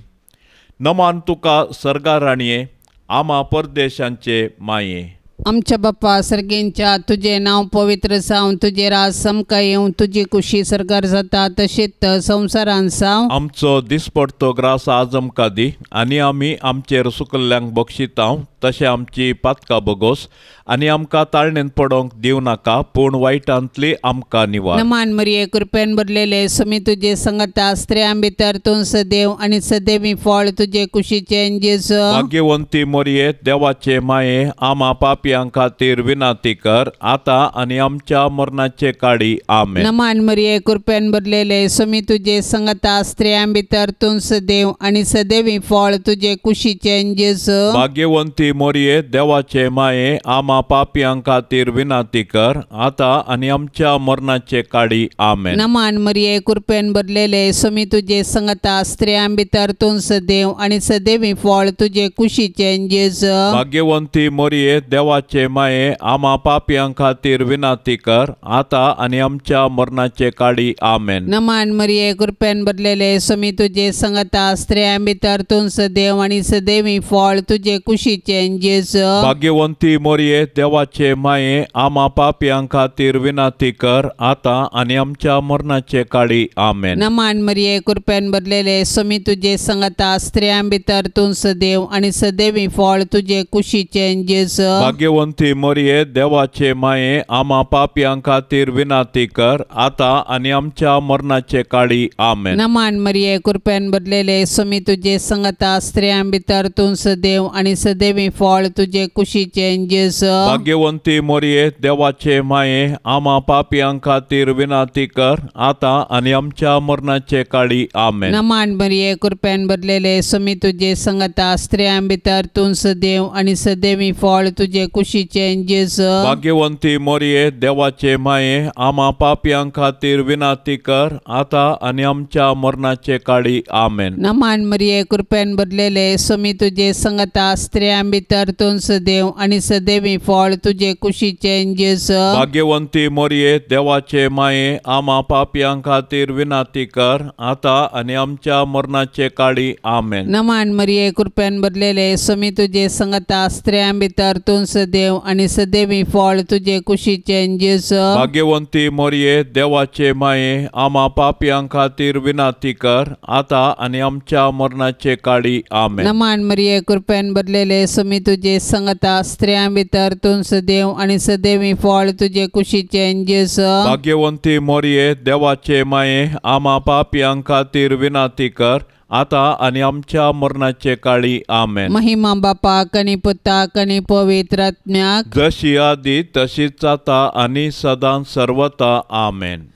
Speaker 2: नमान तुका सर्गा राणये, आम्हा परदेशांचे माये.
Speaker 1: आमच्या बाप्पा सर्गेंच्या तुझे नाव पवित्र जावं, तुझे राज समका येवं, तुझी कुशी सरकार जाता तशीच संवसारान जावं.
Speaker 2: आमचो दिसपडतो ग्रास आज आमकां दी आनी आमी आमचेर सुकल्ल्यांक बक्षितांव, तशें आमची पातकां बोगोस आनी आमकां ताळणेंत पडोंक दिवं नाका पूण वायटांतली आमकां निवार.
Speaker 1: नमान मरिये कृपेन भरलेले समी तुझे संगता स्त्रियां भितर तूं सदैव आनी सदैवी फळ तुझे कुशीचे जेजू.
Speaker 2: भाग्यवंती मोरये देवाचे माये आमा पापयां खातीर विनाती कर आतां आनी आमच्या मरणाचे काळी आमेन.
Speaker 1: नमान मरिये कृपेन भरलेले समी तुझे संगता स्त्रियां भितर तूं सदैव आनी सदैवी फळ तुझे कुशीचे जेजू.
Speaker 2: भाग्यवंती मोरये देवाचे माये आमा पापयां खातीर विनाती कर आतां आनी आमच्या मरणाचे काळी आमेन.
Speaker 1: नमान मरिये कृपेन भरलेले समी तुझे संगता स्त्रियां भितर तूं सदैव आनी सदैवी फळ तुझे कुशीचे जेजू.
Speaker 2: भाग्यवंती मोरये देवाचे माये आमा पापयां खातीर विनाती कर आतां आनी आमच्या मरणाचे काळी आमेन.
Speaker 1: नमान मरिये कृपेन भरलेले समी तुझे संगता स्त्रियां भितर तूं सदैव आनी सदैवी फळ तुझे कुशीचे जेजू.
Speaker 2: भाग्यवंती मोरये देवाचे माये आमा पापयां खातीर विनाती कर आतां आनी आमच्या मरणाचे काळी आमेन.
Speaker 1: नमान मरिये कृपेन भरलेले समी तुझे संगता स्त्रियां भितर तूं सदैव आनी सदैवी फळ तुझे कुशीचे जेजू.
Speaker 2: भाग्यवंती मोरये देवाचे माये आमा पापयां खातीर विनाती कर आतां आनी आमच्या मरणाचे काळी आमेन.
Speaker 1: नमान मरिये कृपेन भरलेले समी तुझे संगता स्त्रियां भितर तूं सदैव आनी सदैवी फळ तुझे कुशीचे जेजू.
Speaker 2: भाग्यवंती मोरये देवाचे माये आमा पापयां खातीर विनाती कर आतां आनी आमच्या मरणाचे काळी आमेन.
Speaker 1: नमान मरिये कृपेन भरलेले समी तुझे संगता स्त्रियां भितर तूं सदैव आनी सदैवी फळ तुझे कुशीचे जेजू.
Speaker 2: भाग्यवंती मोरये देवाचे माये आमा पापयां खातीर विनाती कर आतां आनी आमच्या मरणाचे काळी आमेन.
Speaker 1: नमान मरिये कृपेन भरलेले समी तुझे संगता स्त्रियां भितर तूं सदैव आनी सदैवी फळ तुझे कुशीचे जेजू.
Speaker 2: भाग्यवंती मोरये देवाचे माये आमा पापयां खातीर विनाती कर आतां आनी आमच्या मरणाचे काळी आमेन.
Speaker 1: नमान मरिये कृपेन भरलेले समी तुझे संगता स्त्रियां भितर तूं सदैव आनी सदैवी फळ तुझे कुशीचे जेजू.
Speaker 2: भाग्यवंती मोरये देवाचे माये आमा पापयां खातीर विनाती कर आतां आनी आमच्या मरणाचे काळी आमेन.
Speaker 1: नमान मरिये कृपेन भरलेले समी तुझे संगता स्त्रियां भितर तूं सदैव आनी सदैवी फळ तुझे कुशीचे जेजू.
Speaker 2: भाग्यवंती मोरये देवाचे माये आमा पापयां खातीर विनाती कर आतां आनी आमच्या मरणाचे काळी आमेन.
Speaker 1: महिमा बापाक आनी पुताक आनी पवित्र आत्म्याक
Speaker 2: जशी आदी तशीच आता आनी सदां सर्वता आमेन.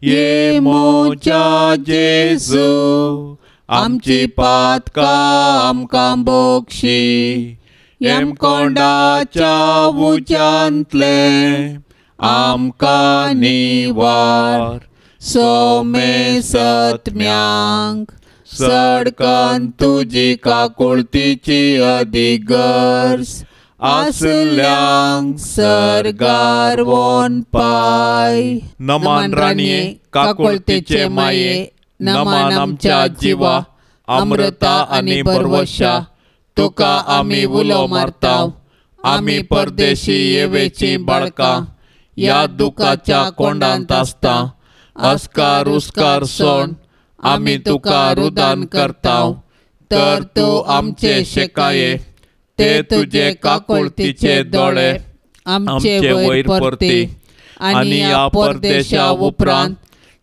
Speaker 2: ये मोच्या जेजू आमची पातकां आमकां बोगशी एम कोंडाच्या उज्यांतले आमकां निवार सोमे सत्म्यांक सडकन तुजी काकुळतीची अधिगर्स आसल्यांक सरगार वोन पाय. नमान राणये काकुळतीचे माये नमान आमच्या जिवा अमृता आनी बरवशा तुका आमी उलो मारताव. आमी परदेशी येवेची बाळकां या दुखाच्या कोंडांत आसता अस्कार उस्कार सोड आमी तुका रुदान करताव. तर तूं आमचे शेकाये ते तुजे काकुळतीचे दोळे आमचे वयर परती आनी या परदेशा उपरांत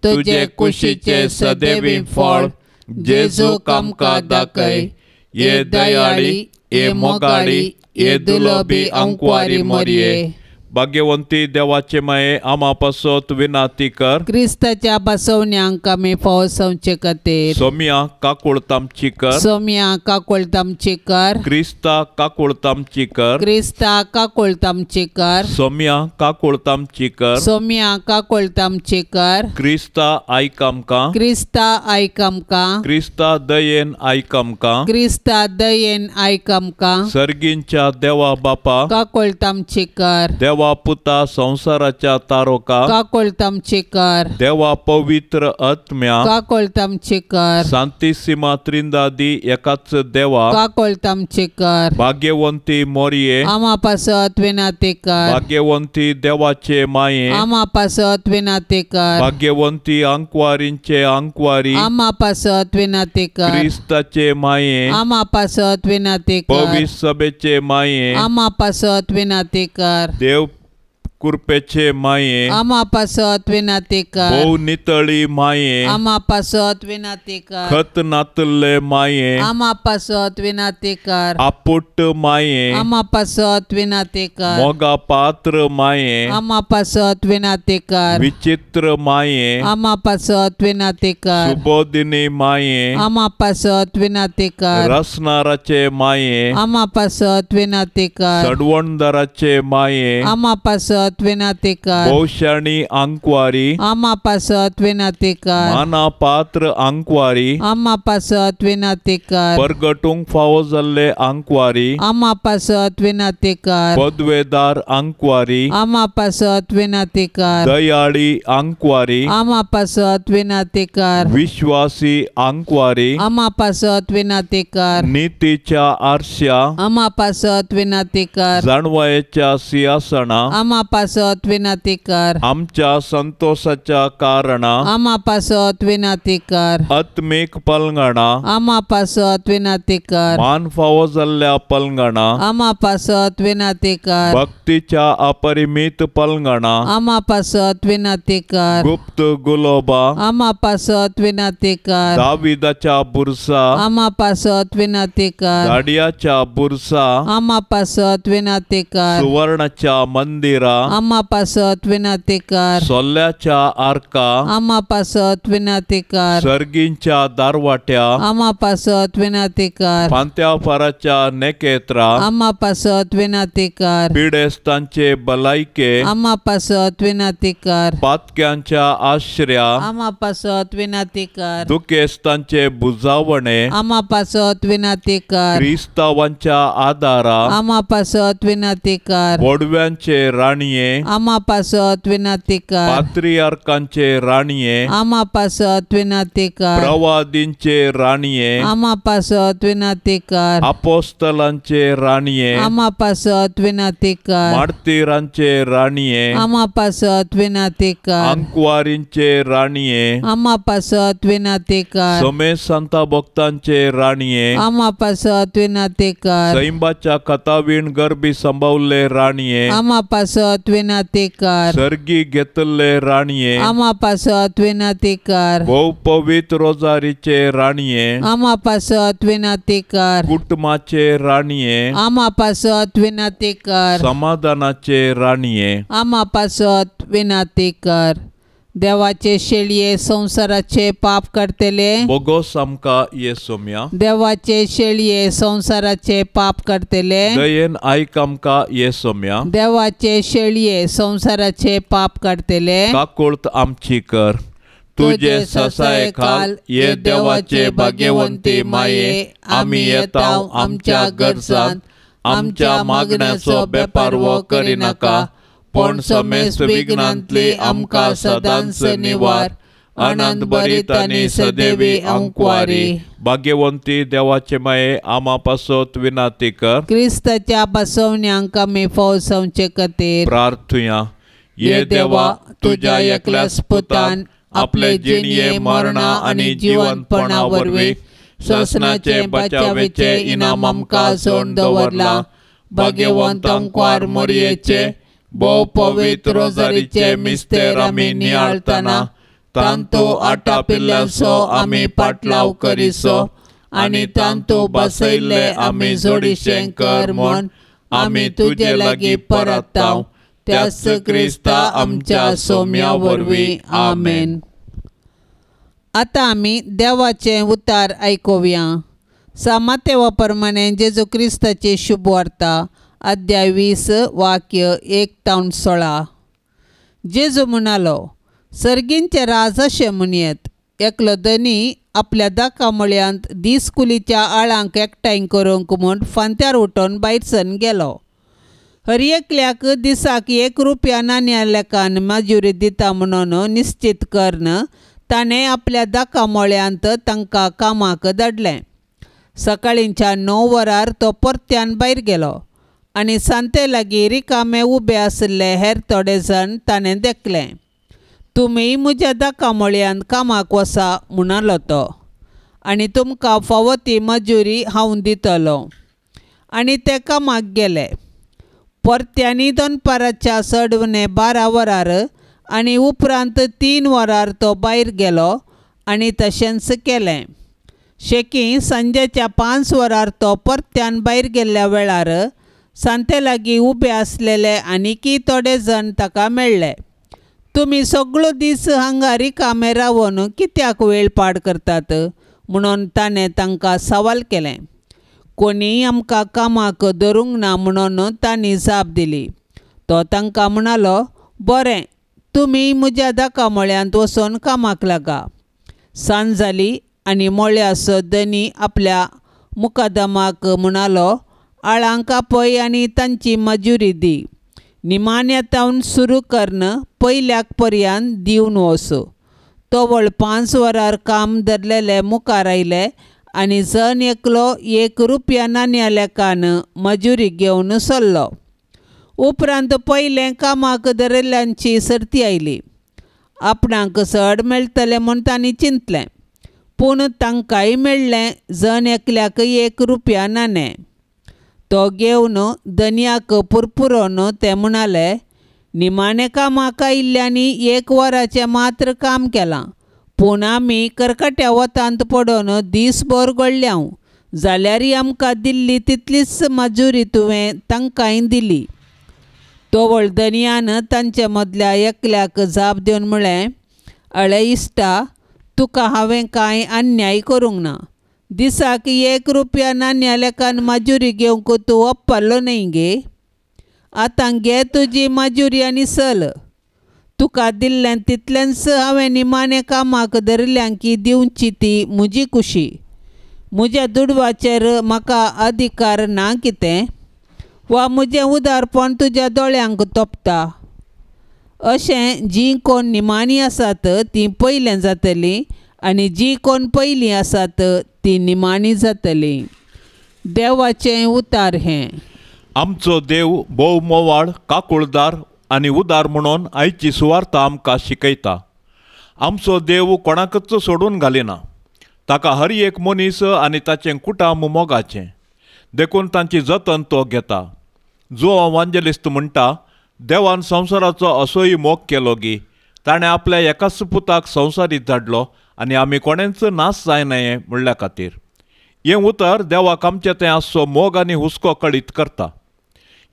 Speaker 2: तुजे कुशीचे सदैवी फळ जेजूक आमकां दाखय. ये दयाळी ये मोगाळी ये दुलोबी अंकुवारी मोरये. भाग्यवंती देवाचे माये आमा पासत विनाती कर
Speaker 1: क्रिस्ताच्या बसवण्यांक आमी फावसवचे खातीर
Speaker 2: सोम्या काकुळतामची कर.
Speaker 1: सोम्या काकुळतामची कर.
Speaker 2: क्रिस्ता काकुळतामची कर.
Speaker 1: क्रिस्ता काकुळतामची कर.
Speaker 2: सोम्या काकुळतामची कर.
Speaker 1: सोम्या काकुळतामची कर.
Speaker 2: क्रिस्ता आयक आमकां.
Speaker 1: क्रिस्ता आयक आमकां.
Speaker 2: क्रिस्ता दयेन आयक आमकां.
Speaker 1: क्रिस्ता दयेन आयक आमकां.
Speaker 2: सर्गींच्या देवा बापा
Speaker 1: काकुळतामची कर.
Speaker 2: देवा देवा पुता संसाराच्या तारोका
Speaker 1: काकोळतामचे कर
Speaker 2: देवा पवित्र आत्म्या
Speaker 1: काकोळतामचे कर
Speaker 2: शांतिसिमा त्रिंदादी एकाच देवा
Speaker 1: काकोळतामचे कर
Speaker 2: भाग्यवंती मोरये
Speaker 1: आम्हा पासत विनाते कर
Speaker 2: भाग्यवंती देवाचे माये
Speaker 1: आम्हा पासत विनाते कर
Speaker 2: भाग्यवंती अंकवारींचे अंकवारी
Speaker 1: आम्हा पासत विनाते कर
Speaker 2: ख्रिस्ताचे माये
Speaker 1: आम्हा पासत विनाते कर
Speaker 2: पवित्र सभेचे माये
Speaker 1: आम्हा पासत विनाते कर
Speaker 2: देव कृपेचे माये
Speaker 1: आम्हा पासत विनाते कर
Speaker 2: बहु नितळी माये
Speaker 1: आम्हा पासत विनाते कर
Speaker 2: खत नातले माये
Speaker 1: आम्हा पासत विनाते कर
Speaker 2: आपुट माये
Speaker 1: आम्हा पासत विनाते कर
Speaker 2: मोगा पात्र माये
Speaker 1: आम्हा पासत विनाते कर
Speaker 2: विचित्र माये
Speaker 1: आम्हा पासत विनाते कर
Speaker 2: सुबोधिनी माये
Speaker 1: आम्हा पासत विनाते कर
Speaker 2: रसनाराचे माये
Speaker 1: आम्हा पासत विनाते कर
Speaker 2: सडवणदाराचे माये
Speaker 1: आम्हा पासत विनाते कर
Speaker 2: भौशाणी अंकवारी
Speaker 1: आम्हा पासत विनाते कर
Speaker 2: माना पात्र अंकवारी
Speaker 1: आम्हा पासत विनाते कर
Speaker 2: परगटूंक फावो जाल्ले अंकवारी
Speaker 1: आम्हा पासत विनाते कर
Speaker 2: पदवेदार अंकवारी
Speaker 1: आम्हा पासत विनाते कर
Speaker 2: दयाळी अंकवारी
Speaker 1: आम्हा पासत विनाते कर
Speaker 2: विश्वासी अंकवारी
Speaker 1: आम्हा पासत विनाते कर
Speaker 2: नीतीच्या आरशा
Speaker 1: आम्हा पासत विनाते कर
Speaker 2: जाणवायेच्या सिंहासना
Speaker 1: आम्हा पासत विनाते कर
Speaker 2: आमच्या संतोषाच्या कारणा
Speaker 1: आम्हा पासत विनाते कर
Speaker 2: आत्मिक पलंगणा
Speaker 1: आम्हा पासत विनाते कर
Speaker 2: मान फावो जाल्ल्या पलंगणा
Speaker 1: आम्हा पासत विनाते कर
Speaker 2: भक्तीच्या अपरिमित पलंगणा
Speaker 1: आम्हा पासत विनाते कर
Speaker 2: गुप्त गुलोबा
Speaker 1: आम्हा पासत विनाते कर
Speaker 2: दाविदाच्या बुरसा
Speaker 1: आम्हा पासत विनाते कर
Speaker 2: गाडियाच्या बुरसा
Speaker 1: आम्हा पासत विनाते कर
Speaker 2: सुवर्णाच्या मंदिरा
Speaker 1: आम्हा पासत विनाते कर
Speaker 2: सोल्ल्याच्या आर्का
Speaker 1: आम्हा पासत विनाते कर
Speaker 2: सर्गींच्या दारवाट्या
Speaker 1: आम्हा पासत विनाते कर
Speaker 2: पांत्या फाराच्या नेकेत्रा
Speaker 1: आम्हा पासत विनाते कर
Speaker 2: पिडेस्तांचे बलायके
Speaker 1: आम्हा पासत विनाते कर
Speaker 2: पातक्यांच्या आश्रया
Speaker 1: आम्हा पासत विनाते कर
Speaker 2: दुखेस्तांचे बुजावणे
Speaker 1: आम्हा पासत विनाते कर
Speaker 2: क्रिस्तावांच्या आदारा
Speaker 1: आम्हा पासत विनाते कर
Speaker 2: बोडव्यांचे राणीये
Speaker 1: आम्हा पासत विनाते कर
Speaker 2: पात्रियार्कांचे राणीये
Speaker 1: आम्हा पासत विनाते कर
Speaker 2: प्रवादींचे राणीये
Speaker 1: आम्हा पासत विनाते कर
Speaker 2: अपोस्तलांचे राणीये
Speaker 1: आम्हा पासत विनाते कर
Speaker 2: मार्तिरांचे राणीये
Speaker 1: आम्हा पासत विनाते कर
Speaker 2: अंकवारींचे राणीये
Speaker 1: आम्हा पासत विनाते कर
Speaker 2: समे संता भक्तांचे राणीये
Speaker 1: आम्हा पासत विनाते कर
Speaker 2: सैंबाच्या कथावीण गर्भी संभवले राणीये
Speaker 1: आम्हा पासत विनाते कर
Speaker 2: सर्गी घेतले राणीये
Speaker 1: आम्हा पासत विनाते कर
Speaker 2: बहु पवित्र रोजारीचे राणीये
Speaker 1: आम्हा पासत विनाते कर
Speaker 2: कुटुंबाचे राणीये
Speaker 1: आम्हा पासत विनाते कर
Speaker 2: समाधानाचे राणीये
Speaker 1: आम्हा पासत विनाते कर देवाचे शेळये संसाराचे पाप करतेले
Speaker 2: बोगोस आमका येसोम्या
Speaker 1: देवाचे शेळये संसाराचे पाप करतेले
Speaker 2: दयेन आयक आमका येसोम्या
Speaker 1: देवाचे शेळये संसाराचे पाप करतेले
Speaker 2: काकुळत आमची कर तुझे ससाय खाल ये देवाचे भाग्यवंती माये आम्ही येताव आमच्या गरजांत आमच्या मागण्याचो बेपार वो करिनाका पण समेस्त विघ्नांतली आमकां सदांच निवार आनंद भरीत आनी सदैवी अंकवारी भाग्यवंती देवाचे माये आमा पासत विनाती कर
Speaker 1: क्रिस्ताच्या बसवण्यांक आमी फौसवचे खातीर
Speaker 2: प्रार्थुया ये देवा तुझ्या एकल्याच पुतान आपले जिणये मरणा आनी जिवंतपणा वरवीं श्वसनाचे बचावेचे इनाम आमकां सोडून दवरला भाग्यवंत अंकवार मोरयेचे बहु पवित्र रोजारीचे मिस्तेर आमी नियाळतना तांतू आटापिल्ल्याचो आमी पाटलाव करिसो आनी तांतू बसयल्ले आमी जोडिशें कर म्हूण आमी तुजे लागीं परताव त्याच क्रिस्ता आमच्या सोम्या वरवीं आमेन. आतां आमी देवाचें उतार आयकुया. सामातेवा प्रमाणे जेजू क्रिस्ताची शुभ वार्ता अध्याय 20 वाक्य 1-16. जेजू म्हणालो, सर्गींचे राज अशें म्हणयत, एकलो धनी आपल्या दाका मळ्यांत दिसकुलीच्या आळांक एकठांय करूंक म्हूण फांत्यार उठोवन भायर सरून गेलो.
Speaker 1: हर एकल्याक दिसाक 1 रुपया नाण्या लेखान मजुरी दिता म्हणून निश्चित करून ताणें आपल्या दाकामोळ्यांत तांकां कामाक धाडलें. सकाळींच्या 9 वरार तो परत्यान भायर गेलो आनी सांते लागीं रिकामे उबे आशिल्ले हेर थोडे जाण ताणें देखले. तुमी म्हज्या दाकामोळ्यान कामाक वसा म्हणलो तो, आनी तुमकां फावो ती मजुरी हांव दितलो. आनी ते कामाक गेले. परत्यांनी दनपाराच्या सडवणे 12 वरार आनी उपरांत 3 वरार तो भायर गेलो आनी तशेंच केलें. शेकी सांजेच्या 5 वरार तो परत्यान भायर गेल्ल्या वेळार सांते लागीं उबे आसलेले आनीकय थोडे जाण ताका मेळ्ळे. तुमी सगळो दीस हांगा रिकामे रावन कित्याक वेळ पाड करतात म्हणून ताणें तांकां सवाल केलें. कोणीय आमकां कामाक धरूंक ना म्हणून तांणी जाप दिली. तो तांकां म्हणालो, बरें, तुमी म्हज्या दाकामोळ्यांत वचून कामाक लागा. सांज जाली आनी मोळ्याचो धनी आपल्या मुकादमाक म्हणालो, आळांक आपय आनी तांची मजुरी दी. निमाण्यातावन सुरू करून पयल्याक पर्यंत दिवन वच. तोवळ 5 वरार काम धरलेले मुखार आयले आनी जण एकलो 1 रुपया नाण्या लेखान मजुरी घेवन सरलो. उपरांत पयलें कामाक धरिल्ल्यांची सर्ती आयली. आपणाक चड मेळटलें म्हूण तांणी चिंतलें, पूण तांकांय मेळ्ळें जण एकल्याक 1 रुपया नाणें. तो घेवन धन्याक पुरपुरोन ते म्हणाले, निमाणे कामाक आयिल्ल्यांनी 1 वराचें मात्र काम केलां, पूण आमी कर्कट्या वतांत पडून दीसभर घडल्याव, जाल्यारय आमकां दिल्ली तितलीच मजुरी तुवें तांकांय दिली. तोवळ धन्यान तांचे मदल्या एकल्याक जाप दिवन म्हळें, अळे इश्टा, तुका हांवें कांय अन्याय करूंक ना. दिसाक 1 रुपया नाण्या लेखान मजुरी घेवंक तूं ओप्पालो न्हय गे. आतां घे तुजी मजुरी आनी चल. तुका दिल्लें तितलेंच हांवें निमाणे कामाक धरिल्ल्यांक दिवची ती म्हजी खुशी. म्हज्या दुडवाचेर म्हाका अधिकार ना कितें? वा म्हजें उदारपण तुज्या दोळ्यांक तोपता? अशें जीं कोण निमाणीं आसात तीं पयलें जातलीं आनी जीं कोण पयलीं आसात तीं निमाणीं जातलीं. देवाचें उतार हें.
Speaker 2: आमचो देव भोव मोवाळ, काकुळदार आनी उदार म्हणून आयची सुवार्थ आमकां शिकयता. आमचो देव कोणाकच सोडून घालिना. ताका हर एक मनीस आनी ताचें कुटुंब मोगाचें, देखून तांची जतन तो घेता. जो इवांजेलिस्ट म्हणटा, देवान संवसाराचो असोय मोग केलो गी, ताणें आपल्या एकाच पुताक संवसारीत धाडलो आनी आमी कोणेंच नाश जायनाये म्हणल्या खातीर. हें उतर देवाक आमचें तें आसचो मोग आनी हुस्को कळीत करता.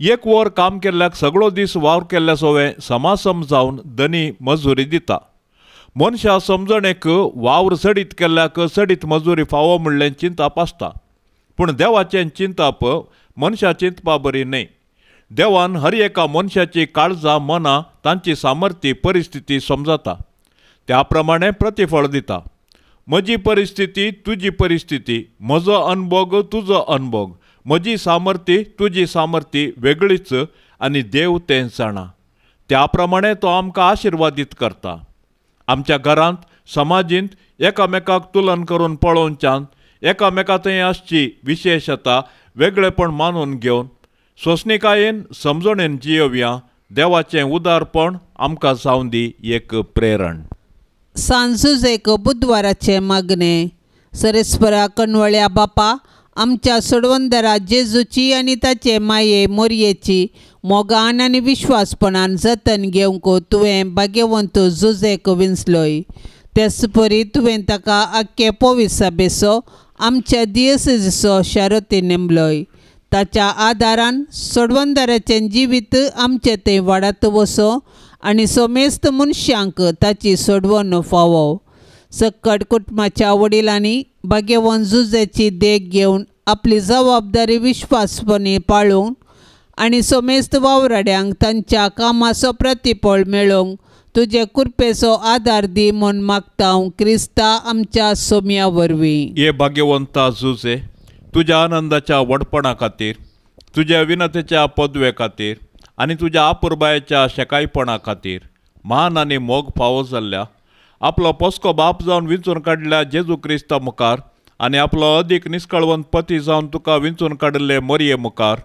Speaker 2: 1 वर काम केल्ल्याक सगळो दीस वावर केल्ल्या सोवें समासम जावन धनी मजुरी दिता. मनशा समजणेक वावर सडीत केल्ल्याक सडीत मजुरी फावो म्हणलें चिंतप आसता, पूण देवाचें चिंतप मनशा चिंतपा बरी न्हय. देवान हर एका मनशाची काळजां, मनां, तांची सामर्थ्य, परिस्थिती समजता. त्या प्रमाणे प्रतिफळ दिता. म्हजी परिस्थिती, तुजी परिस्थिती, म्हजो अनुभव, तुजो अनुभव, म्हजी सामर्थ्य, तुजी सामर्थ्य वेगळीच आनी देव तें जाणा. त्या प्रमाणे तो आमकां आशिर्वादीत करता. आमच्या घरांत, समाजींत एकामेकाक तुलन करून पळोवच्यान एकामेका थंय आसची विशेशता वेगळेपण मानून घेवन सोंसणिकायेन समजणेन जियोवया. देवाचें उदारपण आमकां जावं दी एक प्रेरण.
Speaker 1: सांजूज एक बुधवाराचें मागणें. सरेस्परा कणवळ्या बापा, आमच्या सोडवंदरा जेजूची आनी ताचे माये मोरयेची मोगान आनी विश्वासपणान जतन घेवंक तुवें भाग्यवंत जुजेक विंचलोय. तेच परी तुवें ताका आख्खे पोवीस सभेचो आमच्या दियेसीचो शारोती नेमलोय. ताच्या आदारान सोडवंदराचें जिवीत आमचें थंय वाडत वचो आनी सोमेस्त मनशांक ताची सोडवण फावो. सकट कुटुंबाच्या वडिलांनी भाग्यवंत जुजेची देख घेवन आपली जबाबदारी विश्वासपणी पाळूंक आनी सोमेस्त वावराड्यांक तांच्या कामाचो प्रतिफळ मेळोवंक तुजे कृपेचो आदार दी म्हूण मागता हांव क्रिस्ता आमच्या सोम्या वरवीं.
Speaker 2: हे भाग्यवंता जुजे, तुज्या आनंदाच्या व्हडपणा खातीर तुझ्या विनतेच्या पदवे खातीर आनी तुज्या आपुरबायेच्या शेकायपणा खातीर मान आनी मोग फावो जाल्ल्या आपलो पोस्को बाप जावन विंचून काडल्या जेजू क्रिस्ता मुखार आनी आपलो अदीक निश्कळवंत पती जावन तुका विंचून काडिल्ले मोरये मुखार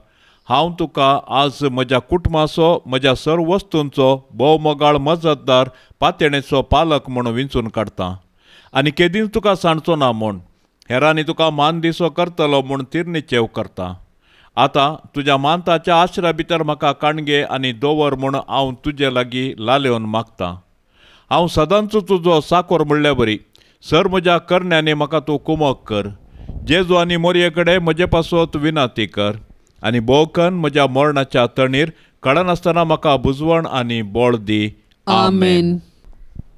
Speaker 2: हांव तुका आज म्हज्या कुटुंबाचो म्हज्या सर्व वस्तूंचो भोव मोगाळ मजतदार पातेणेचो पालक म्हणून विंचून काडटां आनी केदींच तुका सांडचो ना म्हूण हेरांनी तुका मान दिसो करतलो म्हूण तिर्निचेव करता। आतां तुज्या मानताच्या आश्रा भितर म्हाका काणगे आनी दवर म्हूण हांव तुजे लागीं लालेवन मागतां। हांव सदांचो तुजो साकोर म्हणल्या बरी सर म्हज्या करण्यांनी म्हाका तूं कुमक कर। जेजू आनी मोरये कडेन म्हजे पासत विनाती कर आनी भोवकन म्हज्या मरणाच्या तणीर कळनासतना म्हाका बुजवण आनी बळ दी।
Speaker 1: आमेन।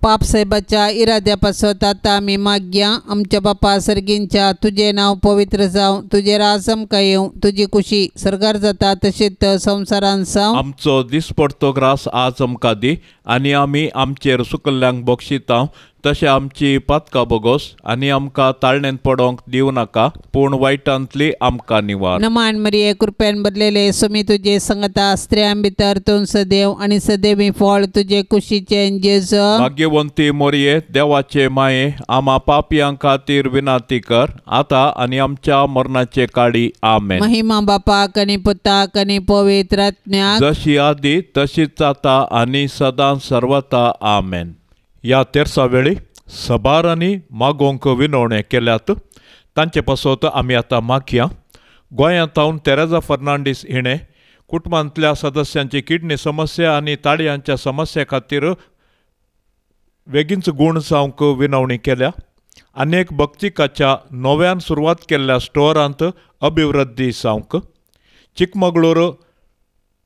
Speaker 1: पाप साहेबाच्या इराद्यापासत आता आमी मागया। आमच्या बापा सर्गींच्या तुझे नाव पवित्र जावं, तुझे राज आमकां येवं, तुजी खुशी सर्गार जाता तशेंच संवसारान जावं।
Speaker 2: आमचो दिसपडतो ग्रास आज आमकां दी आनी आमी आमचेर सुकल्ल्यांक बक्षितां तशें आमची पातकां बोगोस आनी आमकां ताळणेंत पडोंक दिवं नाका पूण वायटांतली आमकां निवार।
Speaker 1: नमान मरिये कृपेन भरलेले सुमी तुजे संगता स्त्रियां भितर तूं सदैव आनी सदैवी फळ तुजे कुशीचे जेजू।
Speaker 2: भाग्यवंती मोरये देवाचे माये आमा पापयां खातीर विनाती कर आतां आनी आमच्या मरणाचे काळी आमेन।
Speaker 1: महिमा बापाक आनी पुताक आनी पवित्र आत्म्याक
Speaker 2: जशी आदी तशीच आता आनी सदां सर्वता आमेन। ह्या तेरसा वेळी सबारांनी मागोंक विनवणे केल्यात तांचे पासत आमी आतां मागया। गोंयांतावन तेरेजा फर्नांडीस हिणें कुटुंबांतल्या सदस्यांची किडनी समस्या आनी ताळयांच्या समस्ये खातीर वेगींच गूण जावंक विनवणी केल्या। अनेक भक्तिकाच्या नव्यान सुरवात केल्ल्या स्टोरांत अभिवृद्धी जावंक। चिकमगळूर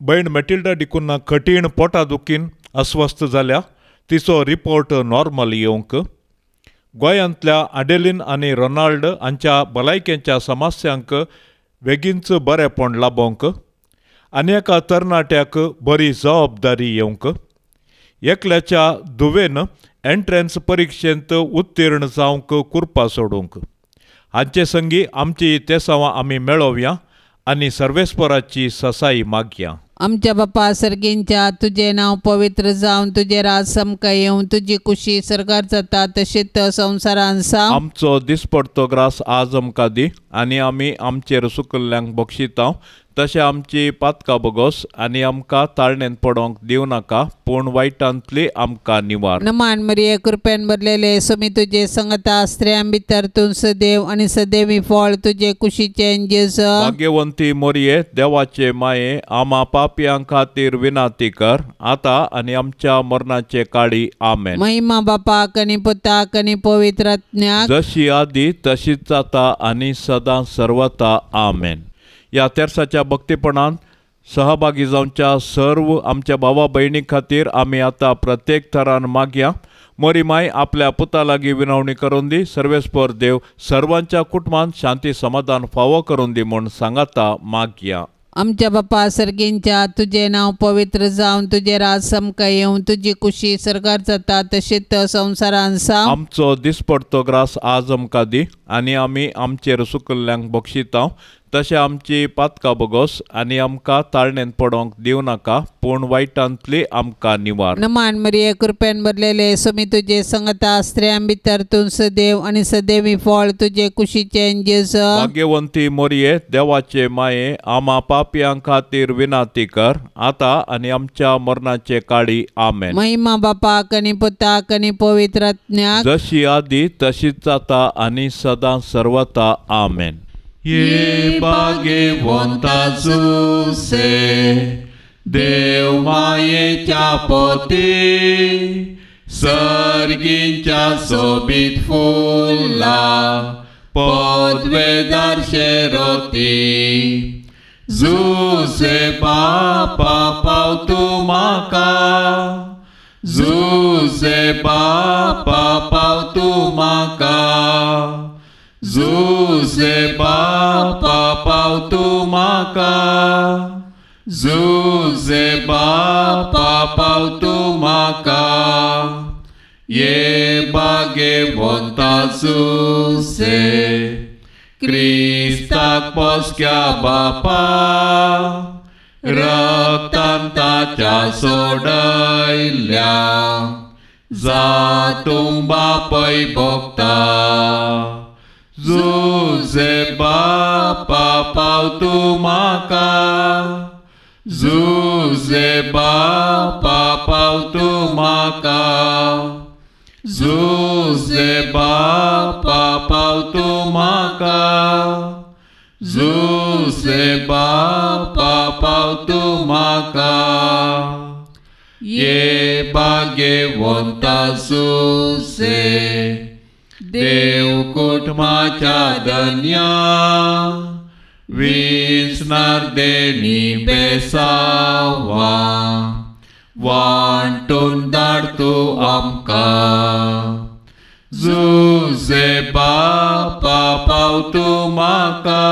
Speaker 2: भयण मेटिल्डा डिकुन्ना कठीण पोटा दुखीन अस्वस्थ जाल्या तिचो रिपोर्ट नॉर्मल येवंक। गोंयांतल्या आडेलीन आनी रोनाल्ड हांच्या भलायकेच्या समस्यांक बेगीनच बरेपण लाबोवंक। अनेका तरणाट्याक बरी जबाबदारी येवंक। एकल्याच्या धुवेन एंट्रन्स परीक्षेंत उत्तीर्ण जावंक कुरपा सोडूंक। हांचे संगी आमची तेसावां आमी मेळोवया आनी सर्वेस्पराची ससाई मागया।
Speaker 1: आमच्या बापा सर्गींच्या तुझे नाव पवित्र जावं, तुझे राज आमकां येवं, तुजी खुशी सर्गार जाता तशेंच संवसारान जावं।
Speaker 2: आमचो दिसपडतो ग्रास आज आमकां दी आनी आमी आमचेर सुकल्ल्यांक बक्षितां तशें आमची पातकां बोगोस आनी आमकां ताळणेंत पडोंक दिवं नाका पूण वायटांतली आमकां निवार।
Speaker 1: नमान मरिये कृपेन भरलेले सुमी तुजे संगता स्त्रियां भितर तूं सदैव आनी सदैवी फळ तुजे कुशीचे जेजू।
Speaker 2: भाग्यवंती मोरये देवाचे माये आमा पापयां खातीर विनाती कर आतां आनी आमच्या मरणाचे काळी आमेन।
Speaker 1: महिमा बापाक आनी पुताक आनी पवित्र आत्म्याक
Speaker 2: जशी आदी तशीच आता आनी सदां सर्वता आमेन। ह्या तेरसाच्या भक्तीपणान सहभागी जावच्या सर्व आमच्या भावा भयणी खातीर आमी आतां प्रत्येक तरान मागया। मोरी माय आपल्या पुता लागीं विनवणी करून दी। सर्वेस्पर देव सर्वांच्या कुटुंबांत शांती समाधान फावो करून दी म्हूण सांगाता मागया।
Speaker 1: आमच्या बापा सर्गींच्या तुझे नाव पवित्र जावं, तुझे राज आमकां येवं, तुजी खुशी सर्गार जाता तशेंच संवसारान जावं।
Speaker 2: आमचो दिसपडतो ग्रास आज आमकां दी आनी आमी आमचेर सुकल्ल्यांक बक्षितां तशें आमची पातकां बोगोस आनी आमकां ताळणेंत पडोंक दिवं नाका पूण वायटांतली आमकां निवार।
Speaker 1: नमान मरिये कृपेन भरलेले सुमी तुजे संगता स्त्रियां भितर तूं सदैव आनी सदैवी फळ तुजे कुशीचे जेजू।
Speaker 2: भाग्यवंती मोरये देवाचे माये आमा पापयां खातीर विनाती कर आतां आनी आमच्या मरणाचे काळी आमेन।
Speaker 1: महिमा बापाक आनी पुताक आनी पवित्र आत्म्याक
Speaker 2: जशी आदी तशीच आता आनी सदां सर्वता आमेन। ये भाग्यवंता जुसे देव मायेच्या पोती सर्गींच्या सोबीत फुला पदवेदार शेरोती जुसे बापा पाव तूं म्हाका जुसे बापा पाव तूं म्हाका जुसे बापा पाव तूं म्हाका जुसे बापा पाव तूं म्हाका ये भाग्यवंता जुसे क्रिस्ता पोसक्या बापा रक्तान ताच्या सोडयल्या जातूं बापय भोगता जुजे बापा पाव तूं म्हाका जुजे बापा पाव तूं म्हाका जुजे बापा पाव तूं म्हाका जुजे बापा पाव तूं म्हाका ये भाग्यवंता जुजे देव कुटुंबाच्या धन्या विसणार देणी बेसावा वांटून धाड तूं आमकां जुजे बापा पाव तूं म्हाका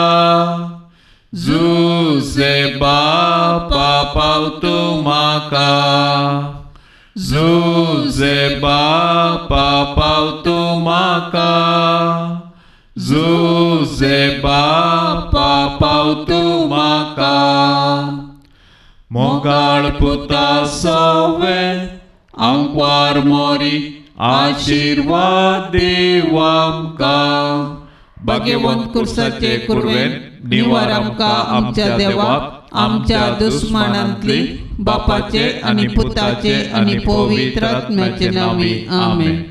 Speaker 2: जुजे बापा पाव तूं म्हाका जुजे बापा पाव तूं म्हाका जुजे बापा पाव तूं म्हाका मोगाळ पुता सवे आंकवार मोरी आशीर्वाद देव आमकां भाग्यवंत कुर्साचे कुरवेन निवार आमकां आमच्या देवाक आमच्या दुस्मानांतली बापाचे आनी पुताचे आनी पवित्र आत्म्याचे नांवी आमेन.